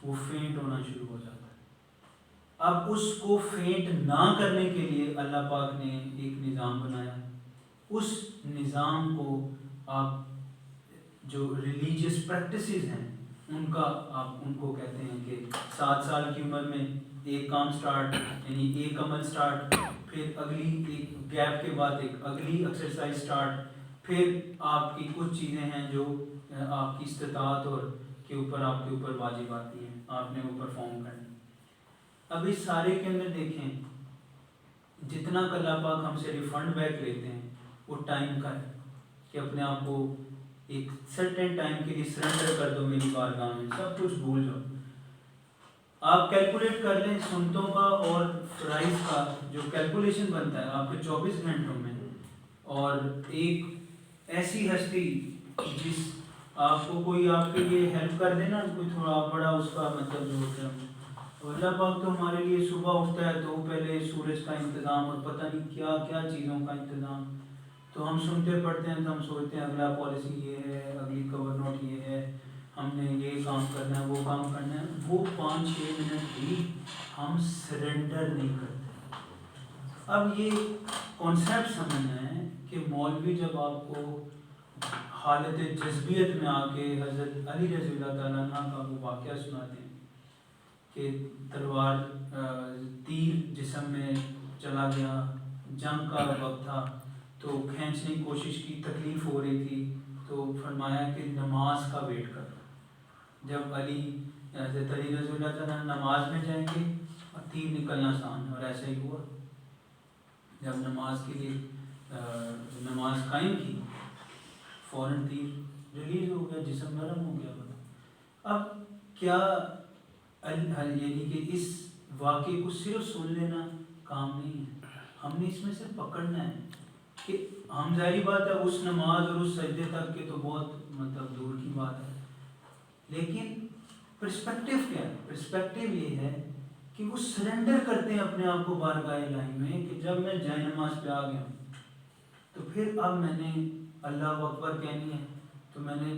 [SPEAKER 1] وہ فینٹ ہونا شروع ہو جاتا ہے. اب اس کو فینٹ نہ کرنے کے لیے اللہ پاک نے ایک نظام بنایا. اس نظام کو آپ جو ریلیجیس پریکٹسز ہیں ان کا آپ ان کو کہتے ہیں کہ 7 سال کی عمر میں ایک کام سٹارٹ، یعنی ایک عمل سٹارٹ، پھر اگلی ایک گیپ کے بعد ایک اگلی ایکسرسائز سٹارٹ، پھر آپ کی کچھ چیزیں ہیں جو آپ کی استطاعت اور کے اوپر آپ کے اوپر واجب آتی ہیں، آپ نے وہ پرفارم کرنا. اب اس سارے کے اندر دیکھیں جتنا کہ اللہ پاک ہم سے ریفنڈ بیک لیتے ہیں وہ ٹائم کا ہے کہ اپنے آپ کو ایک سرٹن ٹائم کے لیے سرنڈر کر دو میری بارگاہ میں، سب کچھ بھول جاؤ. آپ کیلکولیٹ کر لیں سنتوں کا اور فرائض کا جو کیلکولیشن بنتا ہے آپ کے 24 گھنٹوں میں، اور ایک ایسی ہستی جس آپ کو کوئی آپ کے لیے ہیلپ کر دے نا، کوئی تھوڑا بڑا اس کا مطلب جو ہوتا ہے، اللہ پاک تو ہمارے لیے صبح اٹھتا ہے تو پہلے سورج کا انتظام اور پتہ نہیں کیا کیا چیزوں کا انتظام. تو ہم سنتے پڑھتے ہیں تو ہم سوچتے ہیں اگلا پالیسی یہ ہے، اگلی کور نوٹ یہ ہے، ہم نے یہ کام کرنا ہے، وہ کام کرنا ہے. وہ 5-6 منٹ بھی ہم سرنڈر نہیں کرتے. اب یہ کانسیپٹ سمجھنا ہے کہ مولوی جب آپ کو حالت جذبیت میں آ کے حضرت علی رضی اللہ تعالیٰ عنہ کا وہ واقعہ سناتے ہیں کہ تلوار تیر جسم میں چلا گیا، جنگ کا وقت تھا تو کھینچنے کی کوشش کی، تکلیف ہو رہی تھی، تو فرمایا کہ نماز کا ویٹ کرو. جب علی حضرت علی رضی اللہ تعالیٰ نماز میں جائیں گے اور تیر نکلنا آسان ہے، اور ایسا ہی ہوا. جب نماز کے لیے نماز قائم کی فوراً تیر ریلیز ہو گیا، جسم نرم ہو گیا. اب کیا یعنی کہ اس واقعے کو صرف سن لینا کام نہیں ہے، ہم نے اس میں سے پکڑنا ہے کہ ہم ظاہری بات ہے اس نماز اور اس سجدے تک کے تو بہت مطلب دور کی بات ہے، لیکن پرسپیکٹیو کیا ہے؟ پرسپیکٹیو یہ ہے کہ وہ سرنڈر کرتے ہیں اپنے آپ کو بارگاہ الہی میں کہ جب میں جائے نماز پہ آ گیا ہوں تو پھر اب میں نے اللہ اکبر کہنی ہے، تو میں نے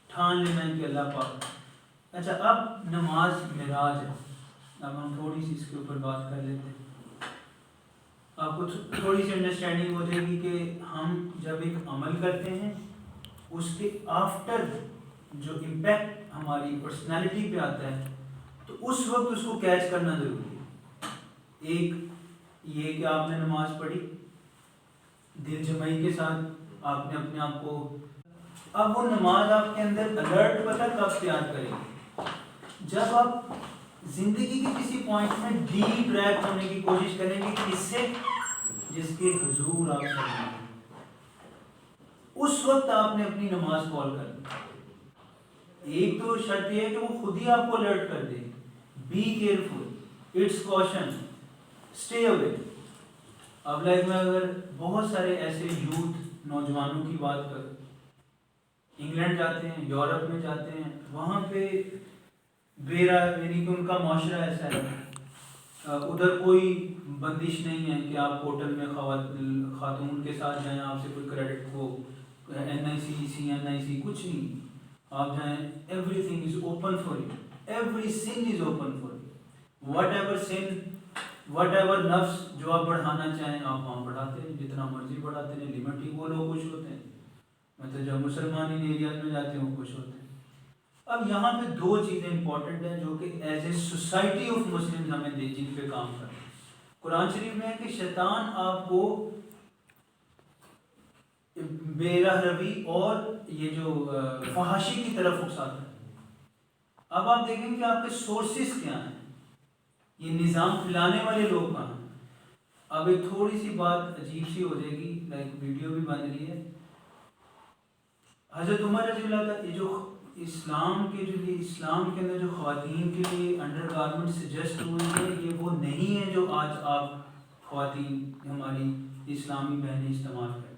[SPEAKER 1] ٹھان لینا ہے کہ اللہ پاک. اچھا، اب نماز معراج ہے. اب ہم تھوڑی سی اس کے اوپر بات کر لیتے ہیں. آپ کو تھوڑی سی انڈرسٹینڈنگ ہو جائے گی کہ ہم جب ایک عمل کرتے ہیں اس کے آفٹر جو امپیکٹ ہماری پرسنالٹی پہ آتا ہے تو اس وقت اس کو کیچ کرنا ضروری ہے. ایک یہ کہ آپ نے نماز پڑھی دل جمعی کے ساتھ، آپ نے اپنے آپ کو، اب وہ نماز آپ کے اندر الرٹ پتہ کب تیار کرے گی؟ جب آپ زندگی کے کسی پوائنٹ میں ڈیپ ٹریک ہونے کی کوشش کریں گے کس سے؟ جس کے حضور آپ سے، اس وقت آپ نے اپنی نماز کال کرنی. ایک تو شرط یہ ہے کہ وہ خود ہی آپ کو الرٹ کر دے. Be careful, it's caution, stay away. اب لائک میں اگر بہت سارے ایسے یوتھ نوجوانوں کی بات کروں، انگلینڈ جاتے ہیں، یورپ میں جاتے ہیں، وہاں پہ یعنی کہ ان کا معاشرہ ایسا ہے، ادھر کوئی بندش نہیں ہے کہ آپ ہوٹل میں خاتون کے ساتھ جائیں، آپ سے کوئی کریڈٹ کو NIC کچھ نہیں. آپ جائیں، everything is open for you, every sin is open for you. Whatever نفس جو آپ بڑھانا چاہیں آپ وہاں بڑھاتے ہیں، جتنا مرضی بڑھاتے ہیں، لمٹ ہی وہ لوگ خوش ہوتے ہیں. مطلب جب مسلمان ان ایریاز میں جاتے ہیں وہ خوش ہوتے ہیں. اب یہاں پہ دو چیزیں امپورٹنٹ ہیں جو کہ as a society of Muslim ہمیں جن پہ کام کریں. قرآن شریف میں ہے کہ شیطان آپ کو بے راہ روی اور یہ جو فحاشی کی طرف اکساتا ہے. اب آپ دیکھیں کہ آپ کے سورسز کیا ہیں، یہ نظام پھیلانے والے لوگ کہاں ہیں. اب ایک تھوڑی سی بات عجیب سی ہو جائے گی، لائک ویڈیو بھی بن رہی ہے. حضرت عمر رضی اللہ تعالیٰ، یہ جو اسلام کے اندر جو خواتین کے لیے انڈر گارمنٹ سجیسٹ ہوئے ہیں، یہ وہ نہیں ہے جو آج آپ خواتین ہماری اسلامی بہنیں استعمال کرتے ہیں.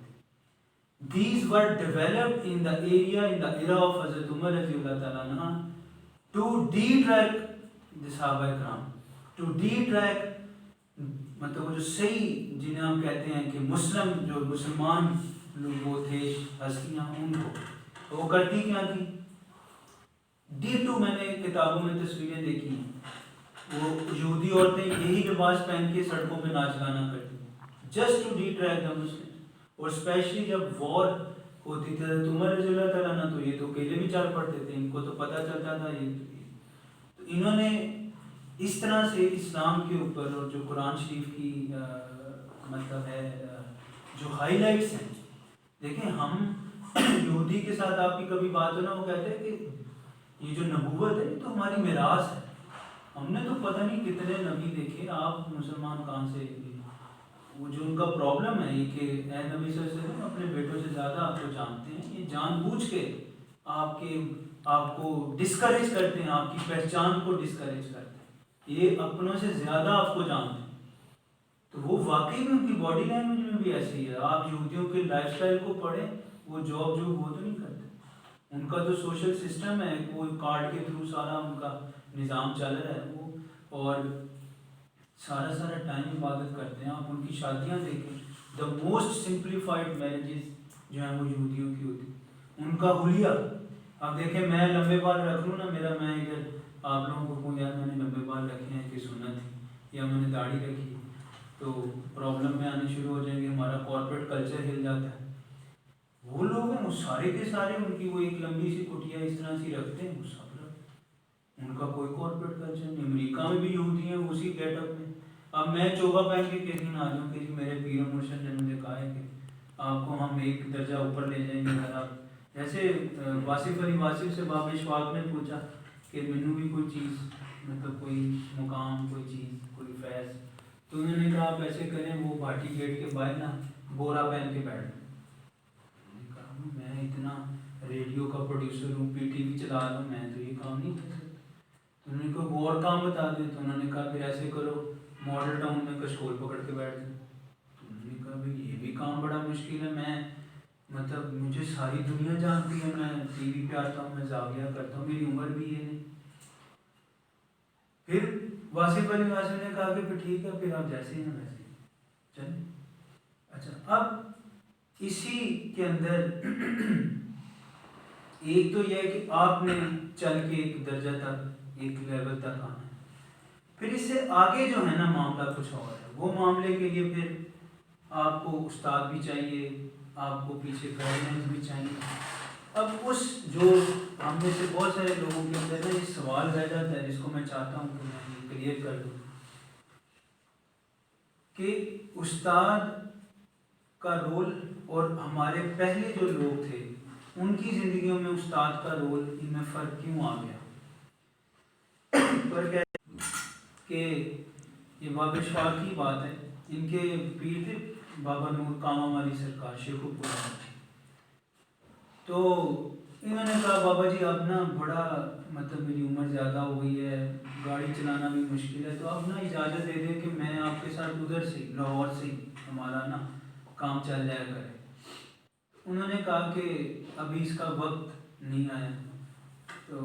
[SPEAKER 1] These were developed in the era of حضرت عمر رضی اللہ تعالیٰ عنہ to detract the صحابہ کرام, to detract مطلب وہ جو صحیح جنہیں ہم کہتے ہیں کہ جو مسلمان لوگ وہ تھے ہستیاں، ان کو وہ کرتی کیا تھی. میں نے کتابوں میں تصویریں دیکھی ہیں، وہ یہودی عورتیں یہی لباس پہن کے سڑکوں پہ ناچ گانا کرتی ہیں جسٹ ٹو ڈیٹریکٹ دا مسلم. اور اسپیشلی جب وار ہوتی تھی حضرت عمر رضی اللہ تعالیٰ عنہ تو یہ تو اکیلے بھی چل پڑتے تھے، ان کو تو پتہ چلتا تھا تو انہوں نے اس طرح سے اسلام کے اوپر اور جو قرآن شریف کی مطلب ہے جو ہائی لائٹس ہیں. دیکھیں ہم یہودی کے ساتھ آپ کی کبھی بات ہو نا، وہ کہتے ہیں کہ یہ جو نبوت ہے یہ تو ہماری میراث ہے، ہم نے تو پتہ نہیں کتنے نبی دیکھے، آپ مسلمان کہاں سے. وہ جو ان کا پرابلم ہے یہ کہ اے نبی صلی اللہ علیہ وسلم اپنے بیٹوں سے زیادہ آپ کو جانتے ہیں، یہ جان بوجھ کے آپ کو ڈسکریج کرتے ہیں، آپ کی پہچان کو ڈسکریج کرتے ہیں، یہ اپنوں سے زیادہ آپ کو جانتے ہیں. تو وہ واقعی میں ان کی باڈی لینگویج میں بھی ایسی ہے. آپ یہودیوں کے لائف سٹائل کو پڑھیں، وہ جاب جو وہ تو نہیں کرتے، ان کا جو سوشل سسٹم ہے وہ کارڈ کے تھرو سارا ان کا نظام چل رہا ہے، وہ اور سارا ٹائم عبادت کرتے ہیں. آپ ان کی شادیاں دیکھیں، دا موسٹ سمپلیفائڈ میرجز جو ہیں وہ یہودیوں کی ہوتی ہیں. ان کا حلیہ آپ دیکھیں، میں لمبے بال رکھ لوں نا، میں ادھر آپ لوگوں کو کہوں یار میں نے لمبے بال رکھے ہیں کہ سنت ہے، یا میں نے داڑھی رکھی تو پرابلم میں آنے شروع ہو جائیں گے، ہمارا کارپوریٹ کلچر ہل جاتا ہے. وہ لوگ ہیں وہ سارے کے سارے ان کی وہ ایک لمبی سی کٹیا اس طرح سی رکھتے ہیں، وہ سب لوگ، ان کا کوئی کارپوریٹ کلچر نہیں. امریکہ میں بھی یہودی ہیں اسی گیٹ اپ میں. اب میں چوبا پہن کے کسی دن آ جاؤں کہ میرے پیر مرشد نے مجھے کہا ہے کہ آپ کو ہم ایک درجہ اوپر لے جائیں گے اگر آپ جیسے واصف علی واصف سے باب اشفاق نے پوچھا کہ مینوں بھی کوئی چیز مطلب کوئی مقام کوئی چیز کوئی فیض، تو انہوں نے کہا آپ ایسے کریں وہ بھاٹی گیٹ کے باہر نا بورا پہن کے بیٹھ گئے. میں نے کہا میں اتنا ریڈیو کا پروڈیوسر ہوں، پی ٹی وی چلا رہا ہوں، میں تو یہ کام نہیں کر سکتا. تو انہوں نے کہا وہ اور کام بتا دیں. تو انہوں نے کہا پھر ایسے کرو ماڈل ٹاؤن میں کشکول پکڑ کے بیٹھ جاؤ. تو انہوں نے کہا بھائی یہ بھی کام بڑا مشکل ہے، میں مطلب مجھے ساری دنیا جانتی ہے، میں ٹی وی پہ آتا ہوں، میں زاویہ کرتا ہوں، میری عمر بھی یہ نہیں. پھر واصف علی واصف نے کہا کہ پھر ٹھیک ہے، پھر آپ جیسے ہیں ویسے چلیں. اچھا اب اسی کے اندر ایک تو یہ ہے کہ آپ نے چل کے ایک درجہ تک ایک لیول تک آنا ہے. پھر اس سے آگے جو ہے نا معاملہ کچھ اور ہے. وہ معاملے کے لیے پھر آپ کو استاد بھی چاہیے، آپ کو پیچھے گائیڈنس بھی چاہیے. اب اس جو ہم میں سے بہت سارے لوگوں کے اندر نا یہ سوال رہ جاتا ہے جس کو میں چاہتا ہوں کہ میں یہ کلیئر کر دوں کہ استاد کا رول اور ہمارے پہلے جو لوگ تھے ان کی زندگیوں میں استاد کا رول ان میں فرق کیوں آ گیا. پر کہ یہ باب اشفاق کی بات ہے، ان کے پیر تھے بابا نور کامہ والی سرکار شیخ القرآن. تو انہوں نے کہا بابا جی اب نا بڑا مطلب میری عمر زیادہ ہو گئی ہے، گاڑی چلانا بھی مشکل ہے، تو اب نا اجازت دے دیں کہ میں آپ کے ساتھ ادھر سے لاہور سے ہمارا نا کام چل جایا کرے. انہوں نے کہا کہ ابھی اس کا وقت نہیں آیا. تو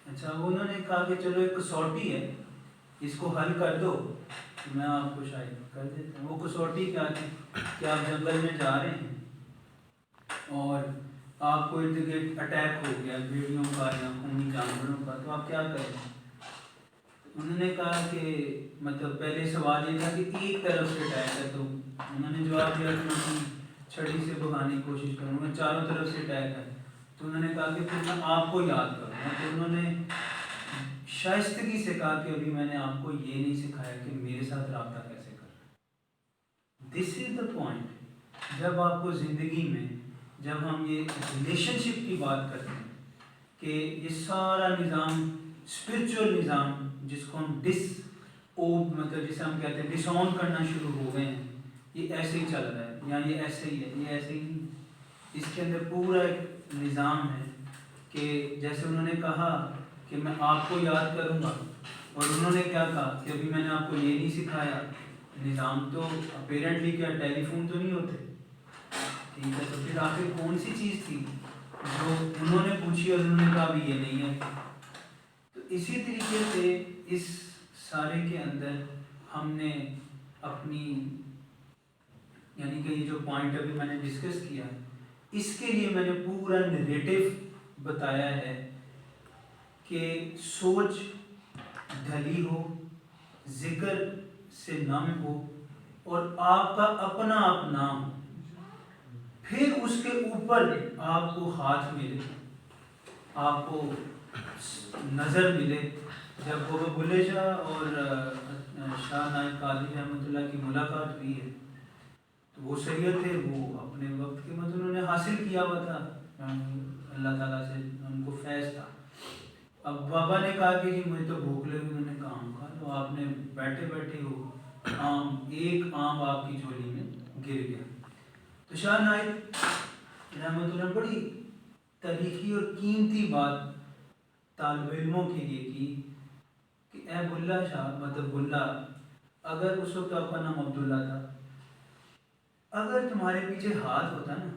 [SPEAKER 1] اچھا انہوں نے کہا کہ چلو ایک کسوٹی ہے، اس کو حل کر دو میں آپ کو شاید کر دیتا ہوں. وہ کسوٹی کیا تھی کہ آپ جنگل میں جا رہے ہیں اور آپ کو ارد گرد اٹیک ہو گیا بھیڑیوں کا یا خونی جانوروں کا، تو آپ کیا کریں. انہوں نے کہا کہ مطلب پہلے سوال یہ تھا کہ ایک طرف سے اٹیک ہے، تو انہوں نے جواب دیا کہ میں چھڑی سے بھگانے کی کوشش کروں گا، چاروں طرف سے اٹیک ہے. تو انہوں نے کہا کہ پھر میں آپ کو یاد کروں گا. تو انہوں نے شائستگی سے کہا کہ ابھی میں نے آپ کو یہ نہیں سکھایا کہ میرے ساتھ رابطہ کیسے کرنا. دس از دا پوائنٹ. جب آپ کو زندگی میں جب ہم یہ ریلیشن شپ کی بات کرتے ہیں کہ یہ سارا نظام اسپرچول نظام جس کو ہم مطلب جسے ہم کہتے ہیں ڈس آن کرنا شروع ہو گئے ہیں، یہ ایسے ہی چل رہا ہے یا یہ ایسے ہی ہے، یہ ایسے ہی نہیں. اس کے اندر پورا ایک نظام ہے کہ جیسے انہوں نے کہا کہ میں آپ کو یاد کروں گا، اور انہوں نے کیا کہا کہ ابھی میں نے آپ کو یہ نہیں سکھایا. نظام تو اپیرنٹلی کیا ٹیلی فون تو نہیں ہوتے، ٹھیک ہے. تو پھر آخر کون سی چیز تھی جو انہوں نے پوچھی اور انہوں نے کہا بھی یہ نہیں ہے. تو اسی طریقے سے اس سارے کے اندر ہم نے اپنی یعنی کہ یہ جو پوائنٹ ابھی میں نے ڈسکس کیا اس کے لیے میں نے پورا نریٹو بتایا ہے کہ سوچ ڈھلی ہو، ذکر سے نم ہو اور آپ کا اپنا اپنا ہو. پھر اس کے اوپر آپ کو ہاتھ ملے، آپ کو نظر ملے. جب وہ بلے شاہ اور شاہ نائب قادری رحمۃ اللہ کی ملاقات ہوئی ہے تو وہ سید تھے، وہ اپنے وقت کے مطلب انہوں نے حاصل کیا ہوا تھا اللہ تعالیٰ سے، ان کو فیض تھا. اب بابا نے کہا کہ جی مجھے تو بھوک لگی. انہوں نے کہا آم کھا لو. آپ نے بیٹھے بیٹھے ہو ایک آم آپ کی جھولی میں گر گیا. تو شاہ نائب رحمۃ اللہ بڑی تاریخی اور قیمتی بات طالب علموں کے لیے کی کہ اے بلہ شاہ مطلب بلہ، اگر اس وقت آپ کا نام عبداللہ تھا، اگر تمہارے پیچھے ہاتھ ہوتا نا،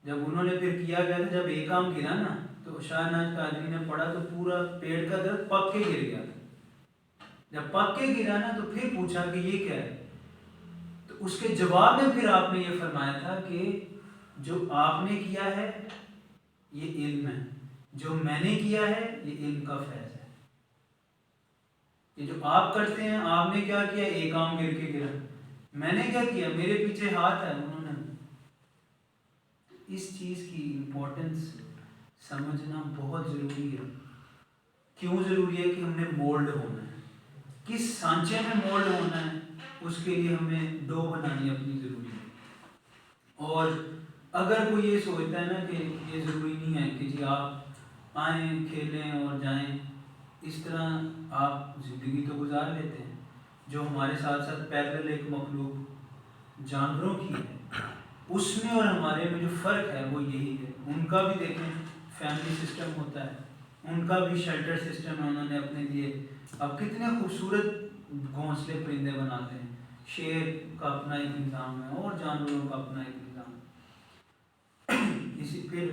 [SPEAKER 1] جب انہوں نے پھر کیا گیا تھا جب ایک آم گرا نا تو شاہ نائب قادری نے پڑھا تو پورا پیڑ کا درخت پک کے گر گیا. جب پک کے گرا نا تو پھر پوچھا کہ یہ کیا ہے، تو اس کے جواب میں پھر آپ نے یہ فرمایا تھا کہ جو آپ نے کیا ہے یہ علم ہے، جو میں نے کیا ہے یہ علم کا فیض ہے. یہ جو آپ کرتے ہیں، آپ نے کیا کیا، ایک آم گر کے گرا. میں نے کیا کیا، میرے پیچھے ہاتھ ہے. انہوں نے اس چیز کی امپورٹنس سمجھنا بہت ضروری ہے. کیوں ضروری ہے کہ ہم نے مولڈ ہونا ہے، کس سانچے میں مولڈ ہونا ہے، اس کے لیے ہمیں ڈو بنانی اپنی ضروری ہے. اور اگر کوئی یہ سوچتا ہے نا کہ یہ ضروری نہیں ہے کہ جی آپ آئیں کھیلیں اور جائیں، اس طرح آپ زندگی تو گزار لیتے ہیں. جو ہمارے ساتھ ساتھ پیرل ایک مخلوق جانوروں کی ہے، اس میں اور ہمارے میں جو فرق ہے وہ یہی ہے. ان کا بھی دیکھیں فیملی سسٹم ہوتا ہے، ان کا بھی شیلٹر سسٹم ہے انہوں نے اپنے لیے. اب کتنے خوبصورت گھونسلے پرندے بناتے ہیں. شیر کا اپنا ایک نظام ہے اور جانوروں کا اپنا ایک نظام ہے. اسی پھر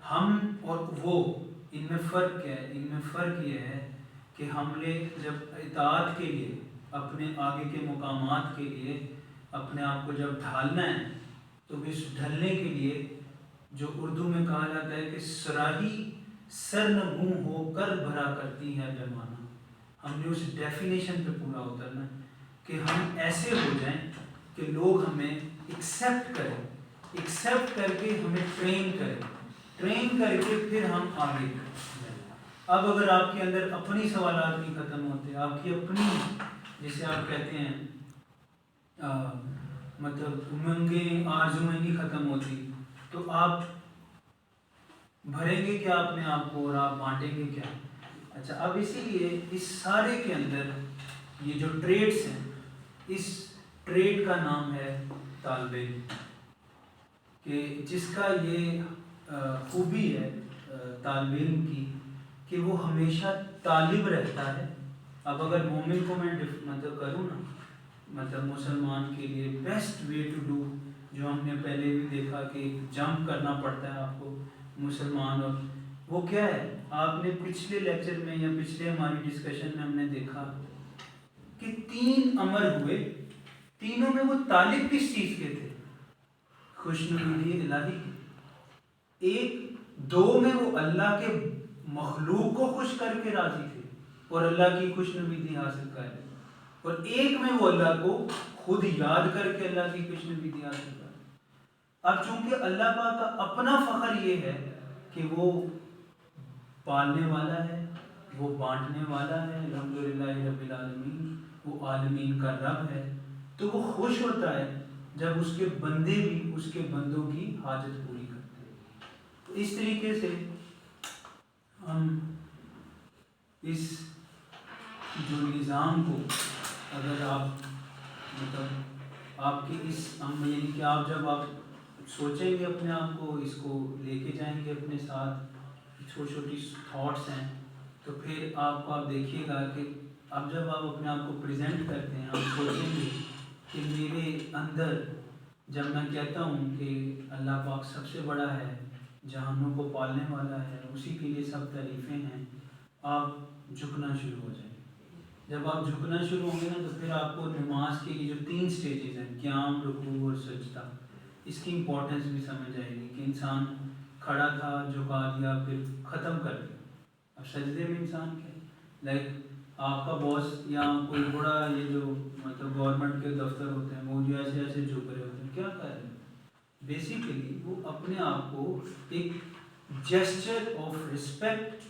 [SPEAKER 1] ہم اور وہ، ان میں فرق کیا ہے؟ ان میں فرق یہ ہے کہ ہم نے جب اطاعت کے لیے، اپنے آگے کے مقامات کے لیے اپنے آپ کو جب ڈھالنا ہے، تو اس ڈھلنے کے لیے جو اردو میں کہا جاتا ہے کہ سراہی سرنگوں ہو کر بھرا کرتی ہے پیمانہ، ہم نے اس ڈیفینیشن پہ پورا اترنا ہے کہ ہم ایسے ہو جائیں کہ لوگ ہمیں ایکسیپٹ کریں، ایکسیپٹ کر کے ہمیں ٹرین کریں، ٹرین کر کے پھر ہم آگے جائیں. اب اگر آپ کے اندر اپنی سوالات نہیں ختم ہوتے، آپ کی اپنی جسے آپ کہتے ہیں مطلب امنگیں آرزویں نہیں ختم ہوتی، تو آپ بھریں گے کیا اپنے آپ کو اور آپ بانٹیں گے کیا؟ اچھا، اب اسی لیے اس سارے کے اندر یہ جو ٹریڈس ہیں، اس ٹریڈ کا نام ہے طالب علم، کہ جس کا یہ خوبی ہے طالب علم کی کہ وہ ہمیشہ طالب رہتا ہے. اب اگر مومن کو میں مطلب کروں نا، مطلب مسلمان کے لیے بیسٹ وے ٹو ڈو، جو ہم نے پہلے بھی دیکھا کہ جمپ کرنا پڑتا ہے آپ کو مسلمان، اور وہ کیا ہے؟ آپ نے پچھلے لیکچر میں یا پچھلے ہماری ڈسکشن میں ہم نے دیکھا کہ 3 امر ہوئے، تینوں میں وہ طالب کس چیز کے تھے؟ خوشنودی الہی. ایک 2 میں وہ اللہ کے مخلوق کو خوش کر کے راضی تھے اور اللہ کی خوشنودی حاصل کر رہے، اور ایک میں وہ اللہ کو خود یاد کر کے اللہ کی خوشنودی حاصل کر رہے. اب چونکہ اللہ پاک کا اپنا فخر یہ ہے کہ وہ پالنے والا ہے، وہ بانٹنے والا ہے، الحمدللہ رب العالمین، وہ عالمین کا رب ہے، تو وہ خوش ہوتا ہے جب اس کے بندے بھی اس کے بندوں کی حاجت پوری کرتے ہیں. تو اس طریقے سے ہم اس جو نظام کو، اگر آپ مطلب آپ کے اس یعنی کہ آپ جب آپ سوچیں گے اپنے آپ کو، اس کو لے کے جائیں گے اپنے ساتھ، چھوٹی چھوٹی تھاٹس ہیں، تو پھر آپ دیکھیے گا کہ اب جب آپ اپنے آپ کو پریزنٹ کرتے ہیں، آپ سوچیں گے کہ میرے اندر جب میں کہتا ہوں کہ اللہ پاک سب سے بڑا ہے، جہانوں کو پالنے والا ہے، اسی کے لیے سب تعریفیں ہیں، آپ جھکنا شروع ہو جائیں. جب آپ جھکنا شروع ہوں گے نا، تو پھر آپ کو نماز کے لیے جو 3 سٹیجز ہیں، قیام، رکوع اور سجدہ، اس کی امپورٹنس بھی سمجھ آئے گی کہ انسان کھڑا تھا، جھکا دیا، پھر ختم کر دیا. اب سجدے میں انسان کیا، لائک آپ کا باس یا کوئی بڑا یہ جو مطلب گورنمنٹ کے دفتر ہوتے ہیں، وہ جو ایسے ایسے جھک رہے ہوتے ہیں، کیا کر رہے ہیں؟ بیسیکلی وہ اپنے آپ کو ایک gesture of respect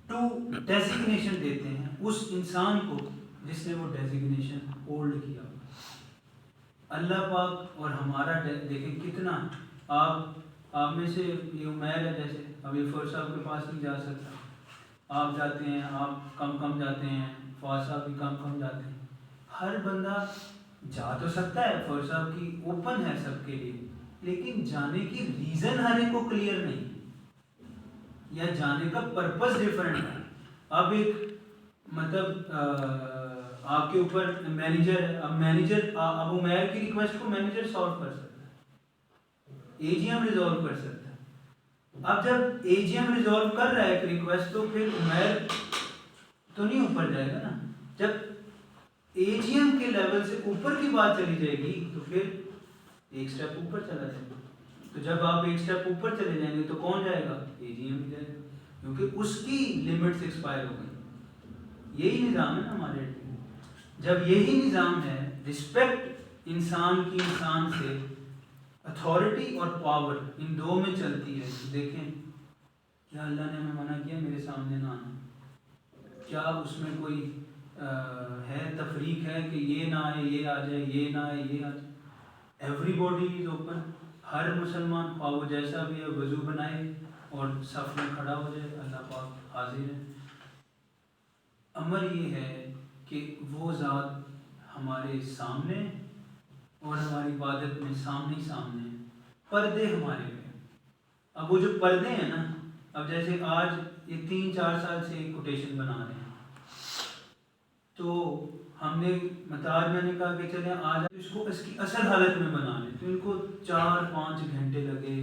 [SPEAKER 1] to designation دیتے ہیں اس انسان کو جس نے وہ ڈیزگنیشن ہولڈ کیا. اللہ پاک اور ہمارا دیکھیں کتنا، آپ میں سے یہ عمیر ہے، جیسے ابھی فوج صاحب کے پاس نہیں جا سکتا، آپ جاتے ہیں، آپ کم جاتے ہیں، فوج صاحب بھی کم جاتے ہیں. ہر بندہ جا تو سکتا ہے، فوج صاحب کی اوپن ہے سب کے لیے، لیکن جانے کی ریزن ہر ایک کو کلیئر نہیں، یا جانے کا پرپس ڈیفرنٹ ہے. اب ایک مطلب آپ کے اوپر مینیجر ہے، اب مینیجر اب عمیر کی ریکویسٹ کو مینیجر سالو کر سکتا ہے، اے جی ایم ریزالو کر سکتا ہے. اب جب اے جی ایم ریزالو کر رہا ہے ایک ریکویسٹ، تو پھر عمیر تو نہیں اوپر جائے گا نا. جب اے جی ایم کے لیول سے اوپر کی بات چلی جائے گی تو پھر ایک سٹیپ اوپر چلا جائے گا. تو جب آپ ایک سٹیپ اوپر چلے جائیں گے تو کون جائے گا؟ اے جی ایم جائے گا، کیونکہ اس کی لمٹس ایکسپائر ہو گئی. یہی نظام ہے نا ہمارے. جب یہی نظام ہے، رسپیکٹ انسان کی انسان سے، اتھارٹی اور پاور ان 2 میں چلتی ہے. دیکھیں کیا اللہ نے ہمیں منع کیا میرے سامنے نہ آنا؟ کیا اس میں کوئی ہے تفریق ہے کہ یہ نہ آئے یہ آ جائے، یہ نہ آئے یہ آ جائے؟ Everybody is open. ہر مسلمان خواہ وہ جیسا بھی ہے وضو بنائے اور صف میں کھڑا ہو جائے، اللہ پاک حاضر ہے۔ امر یہ ہے کہ وہ ذات ہمارے سامنے اور ہماری عبادت میں سامنے سامنے، پردے ہمارے پہ۔ اب وہ جو پردے ہیں نا، اب جیسے آج یہ 3-4 سال سے ایک کوٹیشن بنا رہے ہیں، تو ہم نے آج میں نے کہا کہ چلیں آج اس کو اس کی اصل حالت میں بنا لیں، تو ان کو 4-5 گھنٹے لگے۔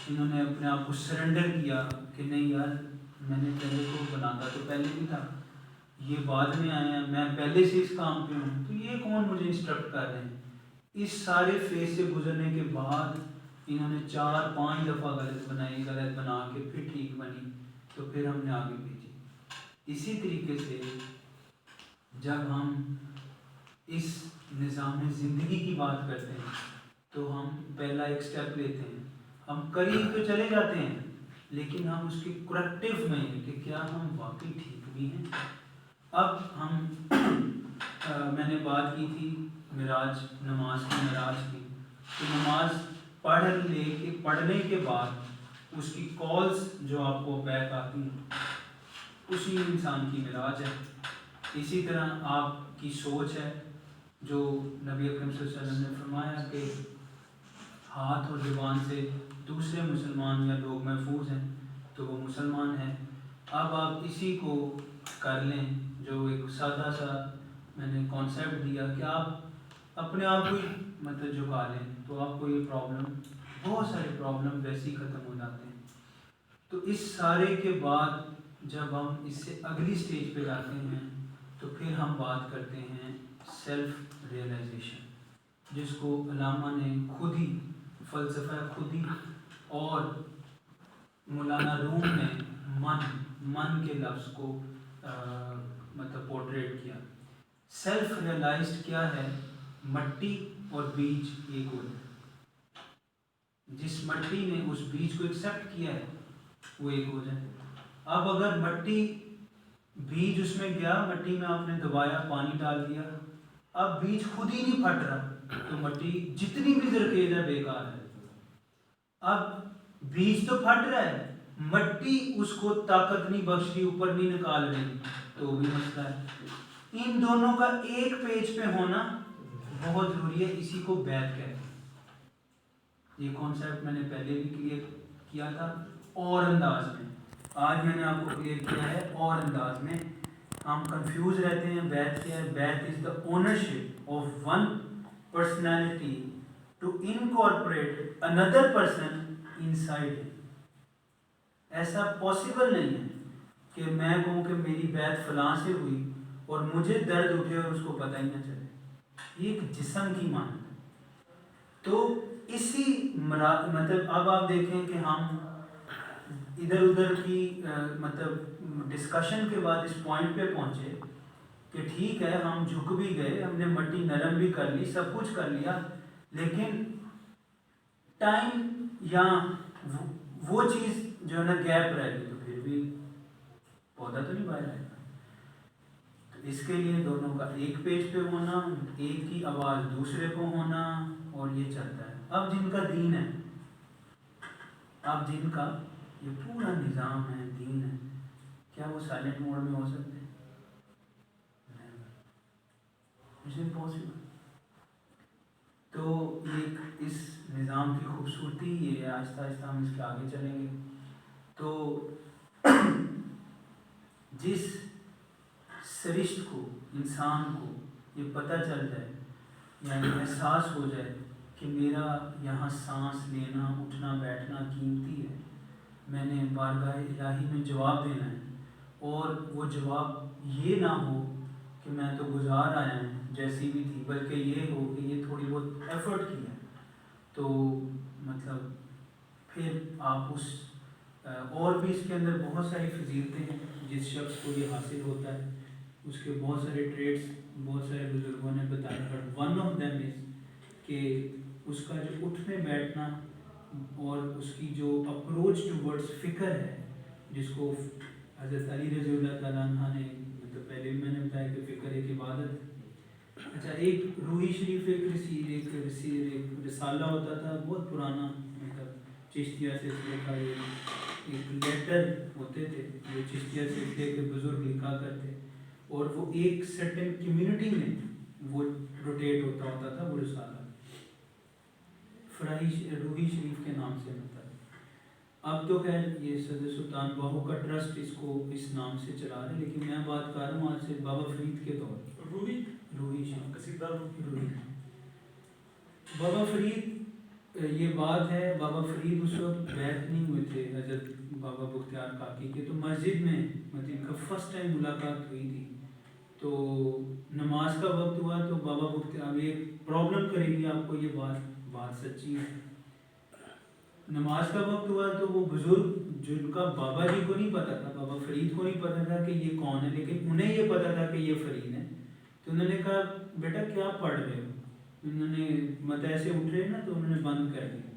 [SPEAKER 1] انہوں نے اپنے آپ کو سرنڈر کیا کہ نہیں یار، میں نے پہلے کو بناتا تو پہلے بھی تھا، یہ بعد میں آئے ہیں، میں پہلے سے اس کام پہ ہوں، تو یہ کون مجھے انسٹرکٹ کر رہے ہیں۔ اس سارے فیز سے گزرنے کے بعد انہوں نے 4-5 دفعہ غلط بنائی، غلط بنا کے پھر ٹھیک بنی، تو پھر ہم نے آگے بھیجی۔ اسی طریقے سے جب ہم اس نظام زندگی کی بات کرتے ہیں تو ہم پہلا ایک سٹیپ لیتے ہیں، ہم قریب تو چلے جاتے ہیں لیکن ہم اس کے کریکٹیو میں ہیں کہ کیا ہم واقعی ٹھیک بھی ہیں۔ اب ہم میں نے بات کی تھی معراج، نماز کی معراج کی، تو نماز پڑھنے کے بعد اس کی کالز جو آپ کو بیک آتی ہیں، اسی انسان کی معراج ہے۔ اسی طرح آپ کی سوچ ہے، جو نبی اکرم صلی اللہ علیہ وسلم نے فرمایا کہ ہاتھ اور زبان سے دوسرے مسلمان یا لوگ محفوظ ہیں تو وہ مسلمان ہیں۔ اب آپ اسی کو کر لیں، جو ایک سادہ سا میں نے کانسیپٹ دیا کہ آپ اپنے آپ کو ہی جھکا لیں، تو آپ کو یہ پرابلم، بہت سارے پرابلم ویسے ہی ختم ہو جاتے ہیں۔ تو اس سارے کے بعد جب ہم اس سے اگلی سٹیج پہ جاتے ہیں تو پھر ہم بات کرتے ہیں سیلف ریئلائزیشن، جس کو علامہ نے خود ہی فلسفہ خود ہی اور مولانا روم نے من کے لفظ کو پورٹریٹ کیا۔ سیلف ریئلائزڈ کیا ہے؟ مٹی اور بیج ایک ہوتا ہے، جس مٹی نے اس بیج کو ایکسیپٹ کیا ہے وہ ایک ہو جائے۔ اب اگر مٹی، بیج اس میں گیا، مٹی میں آپ نے دبایا، پانی ڈال دیا، اب بیج خود ہی نہیں پھٹ رہا، تو مٹی جتنی بھی زرخیز ہے بیکار ہے۔ اب بیج تو پھٹ رہا ہے، مٹی اس کو طاقت نہیں بخش رہی، اوپر نہیں نکال رہی، تو بھی مسئلہ ہے۔ ان دونوں کا ایک پیج پہ ہونا بہت ضروری ہے، اسی کو بیعت کہتے ہیں۔ یہ کانسیپٹ میں نے پہلے بھی کلیئر کیا تھا اور انداز میں، آج میں نے آپ کو کلیئر کیا ہے اور انداز میں۔ ہم کنفیوز رہتے ہیں بیعت کیا ہے۔ بیعت is the ownership of one personality to incorporate اندر پرسن ان سائڈ۔ ایسا پاسبل نہیں ہے کہ میں کہوں کہ میری بیعت فلاں سے ہوئی اور مجھے درد اٹھے اور اس کو پتہ ہی نہ چلے، یہ ایک جسم کی مانند ہے۔ تو اسی اب آپ دیکھیں کہ ہم ادھر ادھر کی ڈسکشن کے بعد اس پوائنٹ پہ پہنچے کہ ٹھیک ہے، ہم جھک بھی گئے، ہم نے مٹی نرم بھی کر لی، سب کچھ کر لیا، لیکن ٹائم یا وہ چیز جو ہے نا گیپ رہ گئی، تو پھر بھی پودا تو نہیں باہر آئے گا۔ تو اس کے لیے دونوں کا ایک پیج پہ ہونا، ایک کی آواز دوسرے کو ہونا، اور یہ چلتا ہے۔ اب جن کا دین ہے، اب جن کا یہ پورا نظام ہے، دین ہے، کیا وہ سائلنٹ موڈ میں ہو سکتے ہیں؟ It's impossible. تو ایک اس نظام کی خوبصورتی یہ ہے، آہستہ آہستہ ہم اس کے آگے چلیں گے، تو جس سرشت کو، انسان کو یہ پتہ چل جائے، یعنی احساس ہو جائے کہ میرا یہاں سانس لینا، اٹھنا بیٹھنا قیمتی ہے، میں نے بارگاہ الہی میں جواب دینا ہے، اور وہ جواب یہ نہ ہو کہ میں تو گزار آیا ہوں جیسی بھی تھی، بلکہ یہ ہو کہ یہ تھوڑی بہت ایفرٹ کی ہے، تو پھر آپ اس اور بھی اس کے اندر بہت ساری فضیلتیں ہیں جس شخص کو یہ حاصل ہوتا ہے، اس کے بہت سارے ٹریٹس بہت سارے بزرگوں نے بتائے، but one of them is کہ اس کا جو اٹھنے بیٹھنا اور اس کی جو اپروچ ٹورڈز فکر ہے، جس کو حضرت علی رضی اللہ تعالیٰ عنہ نے پہلے بھی میں نے بتایا کہ فکر ایک عبادت ہے، اچھا، ایک روحی شریف ایک رسالہ ہوتا تھا بہت پرانا، مطلب چشتیہ سلسلے کا، یہ ایک لیٹر ہوتے تھے جو چشتیہ سلسلے کے بزرگ لکھا کرتے، اور وہ ایک سرٹن کمیونٹی میں وہ روٹیٹ ہوتا تھا وہ رسالہ، روحی شریف کے نام سے ہوتا ہے۔ اب تو خیر یہ صدر سلطان باہو کا ٹرسٹ اس کو اس نام سے چلا رہے، لیکن میں بات کر رہا ہوں آج سے بابا فرید کے دور، روحی شریف روحی بابا فرید، یہ بات ہے بابا فرید اس وقت بیعت نہیں ہوئے تھے حضرت بابا بختیار کاکی کے، تو مسجد میں ان کا فرسٹ ٹائم ملاقات ہوئی تھی، تو نماز کا وقت ہوا تو بابا بختیار، یہ پرابلم کرے گی آپ کو یہ بات سچی ہے، نماز کا وقت ہوا تو وہ بزرگ جن کا بابا جی کو نہیں پتا تھا، بابا فرید کو نہیں پتا تھا کہ یہ کون ہے، لیکن انہیں یہ پتا تھا کہ یہ فرید ہے، تو انہوں نے کہا بیٹا کیا پڑھ رہے ہو؟ انہوں نے مت ایسے اٹھ رہے نا تو انہوں نے بند کر دیا،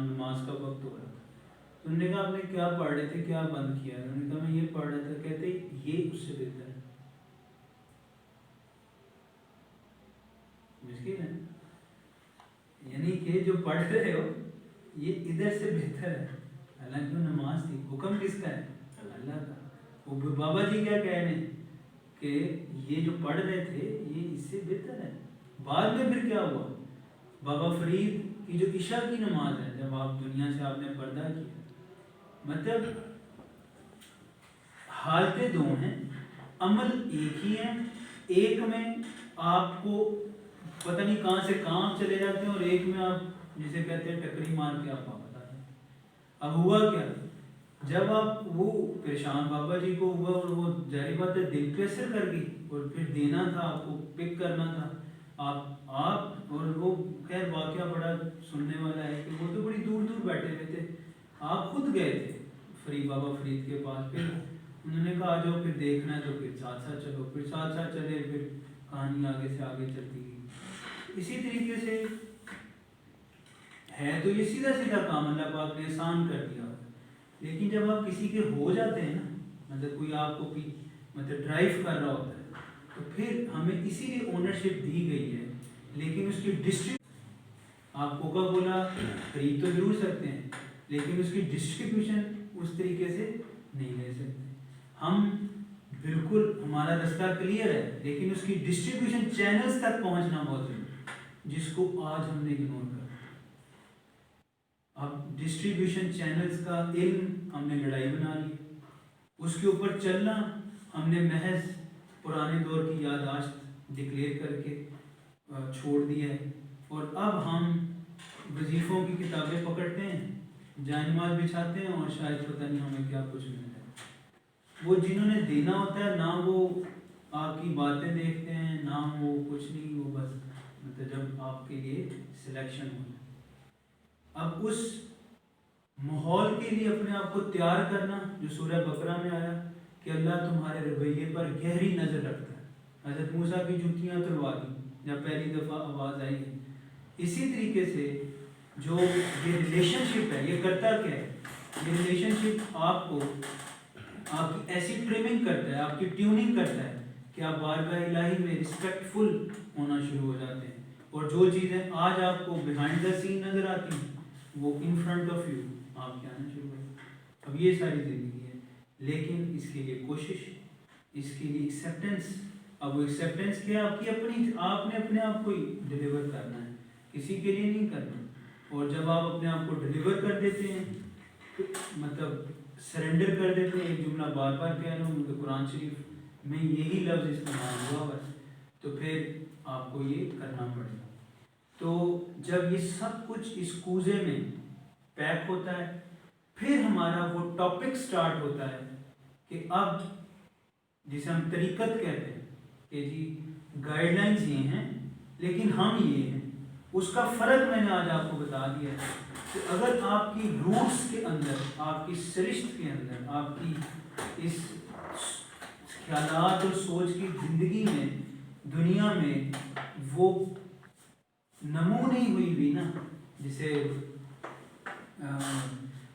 [SPEAKER 1] نماز کا وقت ہو رہا تھا، تو انہوں نے کہا آپ نے کیا پڑھ رہے تھے، کیا بند کیا؟ انہوں نے کہا میں یہ پڑھ رہا تھا، کہتے یہ اس سے بہتر ہے، مشکل ہے، یعنی کہ جو پڑھ رہے ہو یہ ادھر سے بہتر ہے، حالانکہ وہ نماز تھی، حکم کس کا ہے؟ اللہ کا، وہ بابا جی کیا کہہ رہے ہیں کہ یہ جو پڑھ رہے تھے یہ اس سے بہتر ہے۔ بعد میں پھر کیا ہوا؟ بابا فرید کی جو عشاء کی نماز ہے، جب آپ دنیا سے آپ نے پردہ کیا، مطلب حالتیں دو ہیں، عمل ایک ہی ہے، ایک میں آپ کو پتہ نہیں کہاں سے کام چلے جاتے ہیں، اور ایک میں آپ جسے کہتے ہیں ٹکری مار کے آپ واپس آتے ہیں۔ اب ہوا کیا؟ جب آپ وہ پریشان بابا جی کو ہوا، اور وہ ظاہر بات ہے دل پہ اثر کر گئی، اور پھر دینا تھا آپ کو، پک کرنا تھا آپ اور وہ، خیر واقعہ بڑا سننے والا ہے کہ وہ تو بڑی دور دور بیٹھے ہوئے تھے، آپ خود گئے تھے بابا فرید کے پاس، پھر انہوں نے کہا آ جاؤ پھر دیکھنا ہے تو پھر ساتھ ساتھ چلو، پھر ساتھ ساتھ چلے، پھر کہانی آگے سے آگے چلتی گئی۔ اسی طریقے سے ہے تو یہ سیدھا سیدھا کام اللہ پاک نے آسان کر دیا، لیکن جب آپ کسی کے ہو جاتے ہیں نا، مطلب کوئی آپ کو مطلب ڈرائیو کر رہا ہوتا ہے، تو پھر ہمیں اسی لیے اونرشپ دی گئی ہے، لیکن اس کی آپ کوکا کولا خرید تو ضرور سکتے ہیں، لیکن اس کی ڈسٹریبیوشن اس طریقے سے نہیں لے سکتے ہم، بالکل ہمارا رستہ کلیئر ہے، لیکن اس کی ڈسٹریبیوشن چینلز تک پہنچنا بہت ضروری ہے، جس کو آج ہم نے اگنور کر۔ اب ڈسٹریبیوشن چینلز کا علم ہم نے لڑائی بنا لی، اس کے اوپر چلنا ہم نے محض پرانے دور کی یادداشت ڈکلیئر کر کے چھوڑ دیا ہے، اور اب ہم وظیفوں کی کتابیں پکڑتے ہیں، جائنماز بچھاتے ہیں، اور شاید پتہ نہیں ہمیں کیا کچھ مل جائے۔ وہ جنہوں نے دینا ہوتا ہے نہ وہ آپ کی باتیں دیکھتے ہیں، نہ وہ کچھ نہیں، وہ بس مطلب جب آپ کے لیے سلیکشن ہو جائے۔ اب اس ماحول کے لیے اپنے آپ کو تیار کرنا، جو سورہ بقرہ میں آیا کہ اللہ تمہارے رویے پر گہری نظر رکھتا ہے، حضرت موسیٰ کی جوتیاں تلوا دی جب پہلی دفعہ آواز آئی ہے، اسی طریقے سے جو یہ ریلیشن شپ ہے یہ کرتا کیا ہے؟ یہ ریلیشن شپ آپ کو آپ کی ایسی ٹریمنگ کرتا ہے، آپ کی ٹیوننگ کرتا ہے کہ آپ بارگاہ الہی میں رسپیکٹفل ہونا شروع ہو جاتے ہیں، اور جو چیزیں آج آپ کو بیہائنڈ دا سین نظر آتی ہیں وہ ان فرنٹ آف یو آپ کے آنا شروع ہو۔ اب یہ ساری زندگی ہے، لیکن اس کے لیے کوشش، اس کے لیے ایکسیپٹنس۔ اب وہ ایکسیپٹنس کیا؟ آپ کی اپنی، آپ نے اپنے آپ کو ہی ڈیلیور کرنا ہے، کسی کے لیے نہیں کرنا، اور جب آپ اپنے آپ کو ڈیلیور کر دیتے ہیں، مطلب سرنڈر کر دیتے ہیں، ایک جملہ بار بار کہہ رہا ہوں کیونکہ قرآن شریف میں یہی لفظ استعمال ہوا ہے، تو پھر آپ کو یہ کرنا پڑے گا۔ تو جب یہ سب کچھ اس کوزے میں پیک ہوتا ہے، پھر ہمارا وہ ٹاپک سٹارٹ ہوتا ہے کہ اب جسے ہم طریقت کہتے ہیں کہ جی گائیڈ لائنز یہ ہیں لیکن ہم یہ ہیں، اس کا فرق میں نے آج آپ کو بتا دیا ہے کہ اگر آپ کی روٹس کے اندر، آپ کی سرشت کے اندر، آپ کی اس خیالات اور سوچ کی زندگی میں، دنیا میں وہ نمو نہیں ہوئی بھی نا، جسے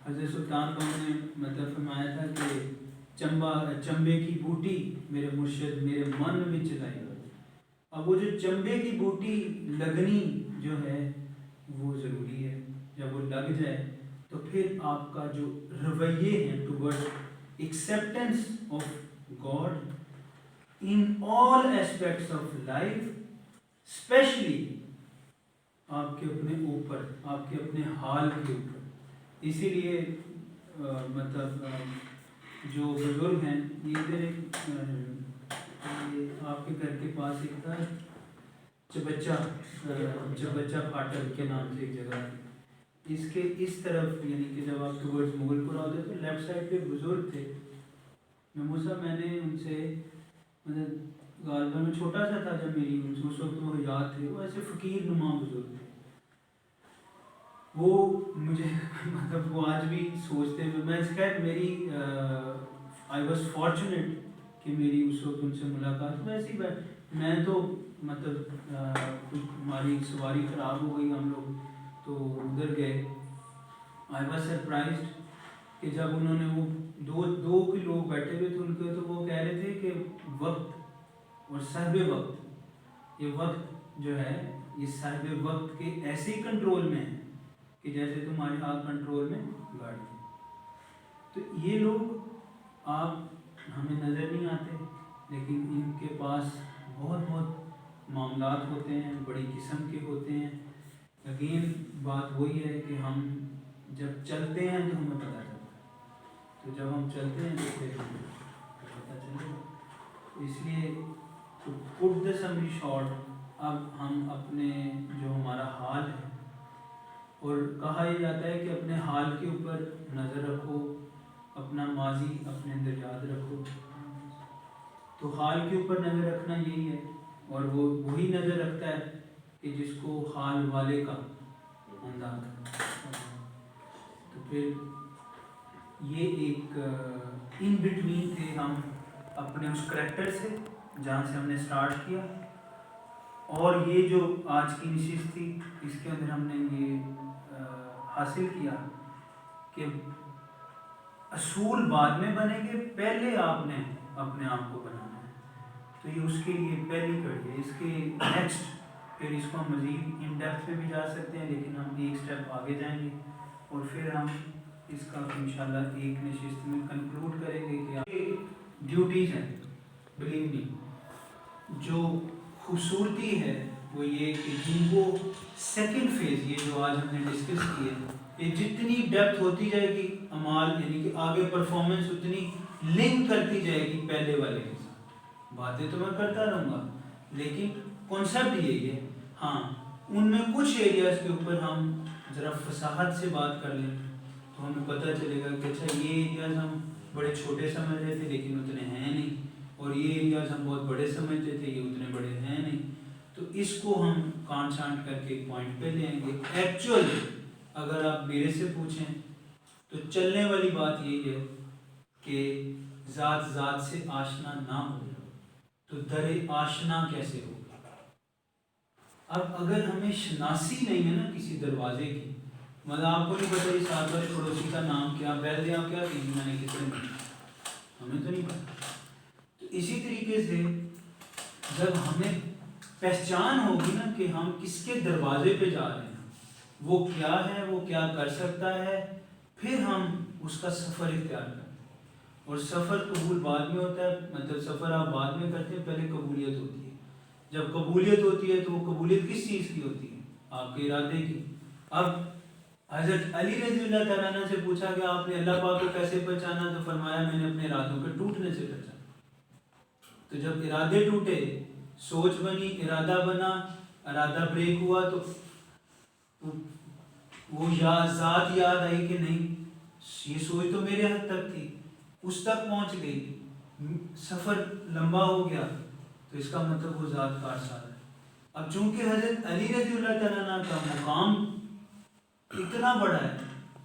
[SPEAKER 1] حضرت سلطان نے مطلب فرمایا تھا کہ چمبے کی بوٹی میرے مرشد میرے من میں چلائی، اب وہ جو چمبے کی بوٹی لگنی جو ہے وہ ضروری ہے. جب وہ لگ جائے تو پھر آپ کا جو رویے ہیں toward acceptance of God in all aspects of life, especially آپ کے اپنے اوپر، آپ کے اپنے حال کے اوپر. اسی لیے مطلب جو بزرگ ہیں، یہ ادھر ایک آپ کے گھر کے پاس ایک تھا چبچہ پھاٹک کے نام سے ایک جگہ ہے. اس کے اس طرف یعنی کہ جب آپ ٹورڈز مغل پورہ ہوتے تو لیفٹ سائڈ پہ بزرگ تھے. میں نے ان سے مطلب غالباً میں چھوٹا سا تھا جب میری اس وقت وہ یاد تھے. وہ ایسے فقیر نما بزرگ تھے. وہ مجھے مطلب وہ آج بھی سوچتے ہیں. میں خیر میری آئی واز فارچونیٹ کہ میری اس وقت ان سے ملاقات. ویسے ہی میں تو مطلب ہماری سواری خراب ہو گئی، ہم لوگ تو ادھر گئے. آئی واز سرپرائزڈ کہ جب انہوں نے وہ دو کے لوگ بیٹھے ہوئے تھے ان کے، تو وہ کہہ رہے تھے کہ وقت اور صاحب وقت، یہ وقت جو ہے یہ صاحب وقت کے ایسے ہی کنٹرول میں ہے کہ جیسے تمہارے ہاتھ کنٹرول میں گاڑی ہے. تو یہ لوگ آپ ہمیں نظر نہیں آتے، لیکن ان کے پاس بہت معاملات ہوتے ہیں، بڑی قسم کے ہوتے ہیں. اگین بات وہی ہے کہ ہم جب چلتے ہیں تو ہمیں پتہ چلتا ہے. تو جب ہم چلتے ہیں تو پھر پتہ چلے گا. اس لیے to put the summary short، اب ہم اپنے جو ہمارا حال ہے، اور کہا یہ جاتا ہے کہ اپنے حال کے اوپر نظر رکھو، اپنا ماضی اپنے اندر یاد رکھو. تو حال کے اوپر نظر رکھنا یہی ہے، اور وہ وہی نظر رکھتا ہے کہ جس کو حال والے کا انداز ہے. تو پھر یہ ایک ان بٹوین تھے ہم اپنے اس کریکٹر سے جہاں سے ہم نے سٹارٹ کیا. اور یہ جو آج کی نشست تھی اس کے اندر ہم نے یہ حاصل کیا کہ اصول بعد میں بنے گے، پہلے آپ نے اپنے آپ کو بنانا ہے. تو یہ اس کے لیے پہلی کڑی ہے. اس کے نیکسٹ پھر اس کو ہم مزید ان ڈیپتھ میں بھی جا سکتے ہیں، لیکن ہم ایک سٹیپ آگے جائیں گے اور پھر ہم اس کا انشاءاللہ ایک نشست میں کنکلوڈ کریں گے کہ ڈیوٹیز ہیں. بلیو می، جو خوبصورتی ہے وہ یہ کہ جن کو سیکنڈ فیز یہ جو آج ہم نے ڈسکس کی ہے، یہ جتنی ڈیپتھ ہوتی جائے گی اعمال یعنی کہ آگے پرفارمنس اتنی لنک کرتی جائے گی پہلے والے کے ساتھ. باتیں تو میں کرتا رہوں گا لیکن کانسیپٹ یہی ہے. ہاں ان میں کچھ ایریاز کے اوپر ہم ذرا فصاحت سے بات کر لیں تو ہمیں پتہ چلے گا کہ اچھا یہ ایریاز ہم بڑے چھوٹے سمجھ رہے تھے لیکن اتنے ہیں نہیں، اور یہ ایریاز ہم بہت بڑے سمجھتے تھے یہ اتنے بڑے ہیں نہیں. تو اس کو ہم کانٹ چھانٹ کر کے ایک پوائنٹ پہ لیں گے. ایکچوئل اگر آپ میرے سے پوچھیں تو چلنے والی بات یہی ہے کہ ذات ذات سے آشنا نہ ہو تو در آشنا کیسے ہوگا. اب اگر ہمیں شناسی نہیں ہے نا کسی دروازے کی، مطلب آپ کو نہیں پتا یہ ساتھ والے پڑوسی کا نام کیا، بیل دیا کیا کہ میں نے کس نے، ہمیں تو نہیں پتا. تو اسی طریقے سے جب ہمیں پہچان ہوگی نا کہ ہم کس کے دروازے پہ جا رہے ہیں، وہ کیا ہے، وہ کیا کر سکتا ہے، پھر ہم اس کا سفر اختیار کرتے ہیں. اور سفر قبول بعد میں ہوتا ہے، مطلب سفر آپ بعد میں کرتے ہیں، پہلے قبولیت ہوتی ہے. جب قبولیت ہوتی ہے تو وہ قبولیت کس چیز کی ہوتی ہے؟ آپ کے ارادے کی. اب حضرت علی رضی اللہ تعالیٰ عنہ سے پوچھا کہ آپ نے اللہ پاک کو کیسے پہچانا، تو فرمایا میں نے اپنے ارادوں کے ٹوٹنے سے پہچانا. تو جب ارادے ٹوٹے، سوچ بنی، ارادہ بنا، ارادہ بریک ہوا تو وہ ذات یاد آئی کہ نہیں یہ سوچ تو میرے حد تک تھی، اس تک پہنچ گئی، سفر لمبا ہو گیا، تو اس کا مطلب وہ ذات کا اثر ہے. اب چونکہ حضرت علی رضی اللہ تعالیٰ عنہ کا مقام اتنا بڑا ہے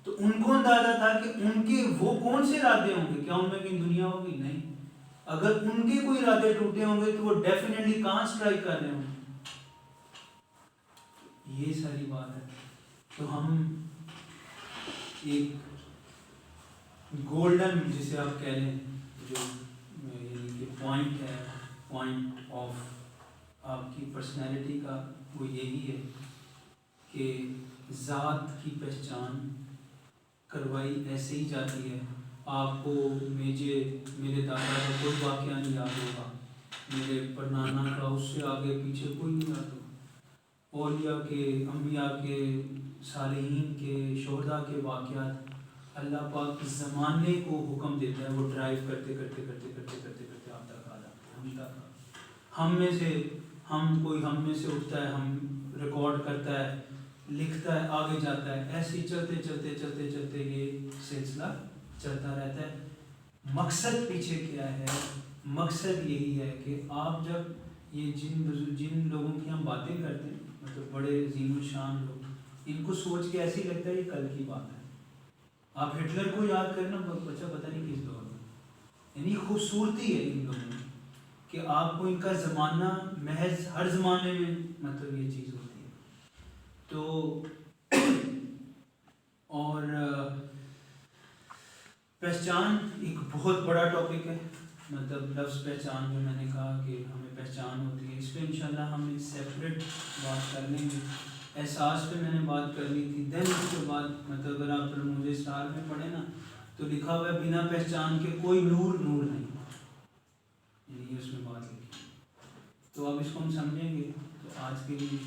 [SPEAKER 1] تو ان کو اندازہ تھا کہ ان کے وہ کون سے ارادے ہوں گے، کیا ان میں کہیں دنیا ہوگی؟ نہیں. اگر ان کے کوئی ارادے ٹوٹے ہوں گے تو وہ ڈیفینیٹلی کہاں سٹرائک کر رہے ہوں گے. یہ ساری بات ہے. تو ہم ایک گولڈن جسے آپ کہہ لیں جو پوائنٹ ہے، پوائنٹ آف آپ کی پرسنالٹی کا وہ یہی ہے کہ ذات کی پہچان کروائی ایسے ہی جاتی ہے. آپ کو میرے دادا کا کوئی واقعہ نہیں یاد ہوگا, میرے پرنانا کا اس سے آگے پیچھے کوئی نہیں یاد ہوگا. اولیاء کے, انبیاء کے, صالحین کے, شہداء کے واقعات اللہ پاک زمانے کو حکم دیتا ہے, وہ ڈرائیو کرتے کرتے کرتے کرتے کرتے کرتے آپ تک آ جاتا ہے, ہم تک. ہم میں سے اٹھتا ہے, ہم ریکارڈ کرتا ہے, لکھتا ہے, آگے جاتا ہے, ایسے ہی چلتے چلتے چلتے چلتے یہ سلسلہ چلتا رہتا ہے. مقصد پیچھے کیا ہے؟ مقصد یہی ہے کہ آپ جب یہ جن لوگوں کی ہم باتیں کرتے ہیں, مطلب بڑے عظیم الشان لوگ, ان کو سوچ کے ایسے ہی لگتا ہے یہ کل کی بات ہے. آپ ہٹلر کو یاد کرنا بچہ پتہ نہیں کس دور میں, یعنی خوبصورتی ہے ان لوگوں میں کہ آپ کو ان کا زمانہ محض ہر زمانے میں مطلب یہ چیز ہوتی ہے. تو اور پہچان ایک بہت بڑا ٹاپک ہے, مطلب لفظ پہچان جو میں نے کہا کہ ہمیں پہچان ہوتی ہے, اس پہ انشاءاللہ ہم ایک سیپریٹ بات کر لیں گے. احساس پہ میں نے بات کرنی تھی. دین اس کے بعد مطلب اگر آپ مجھے اسٹار میں پڑھیں نا تو لکھا ہوا ہے بنا پہچان کے کوئی نور نہیں, یعنی اس میں بات لکھی. تو اب اس کو ہم سمجھیں گے. تو آج کے لیے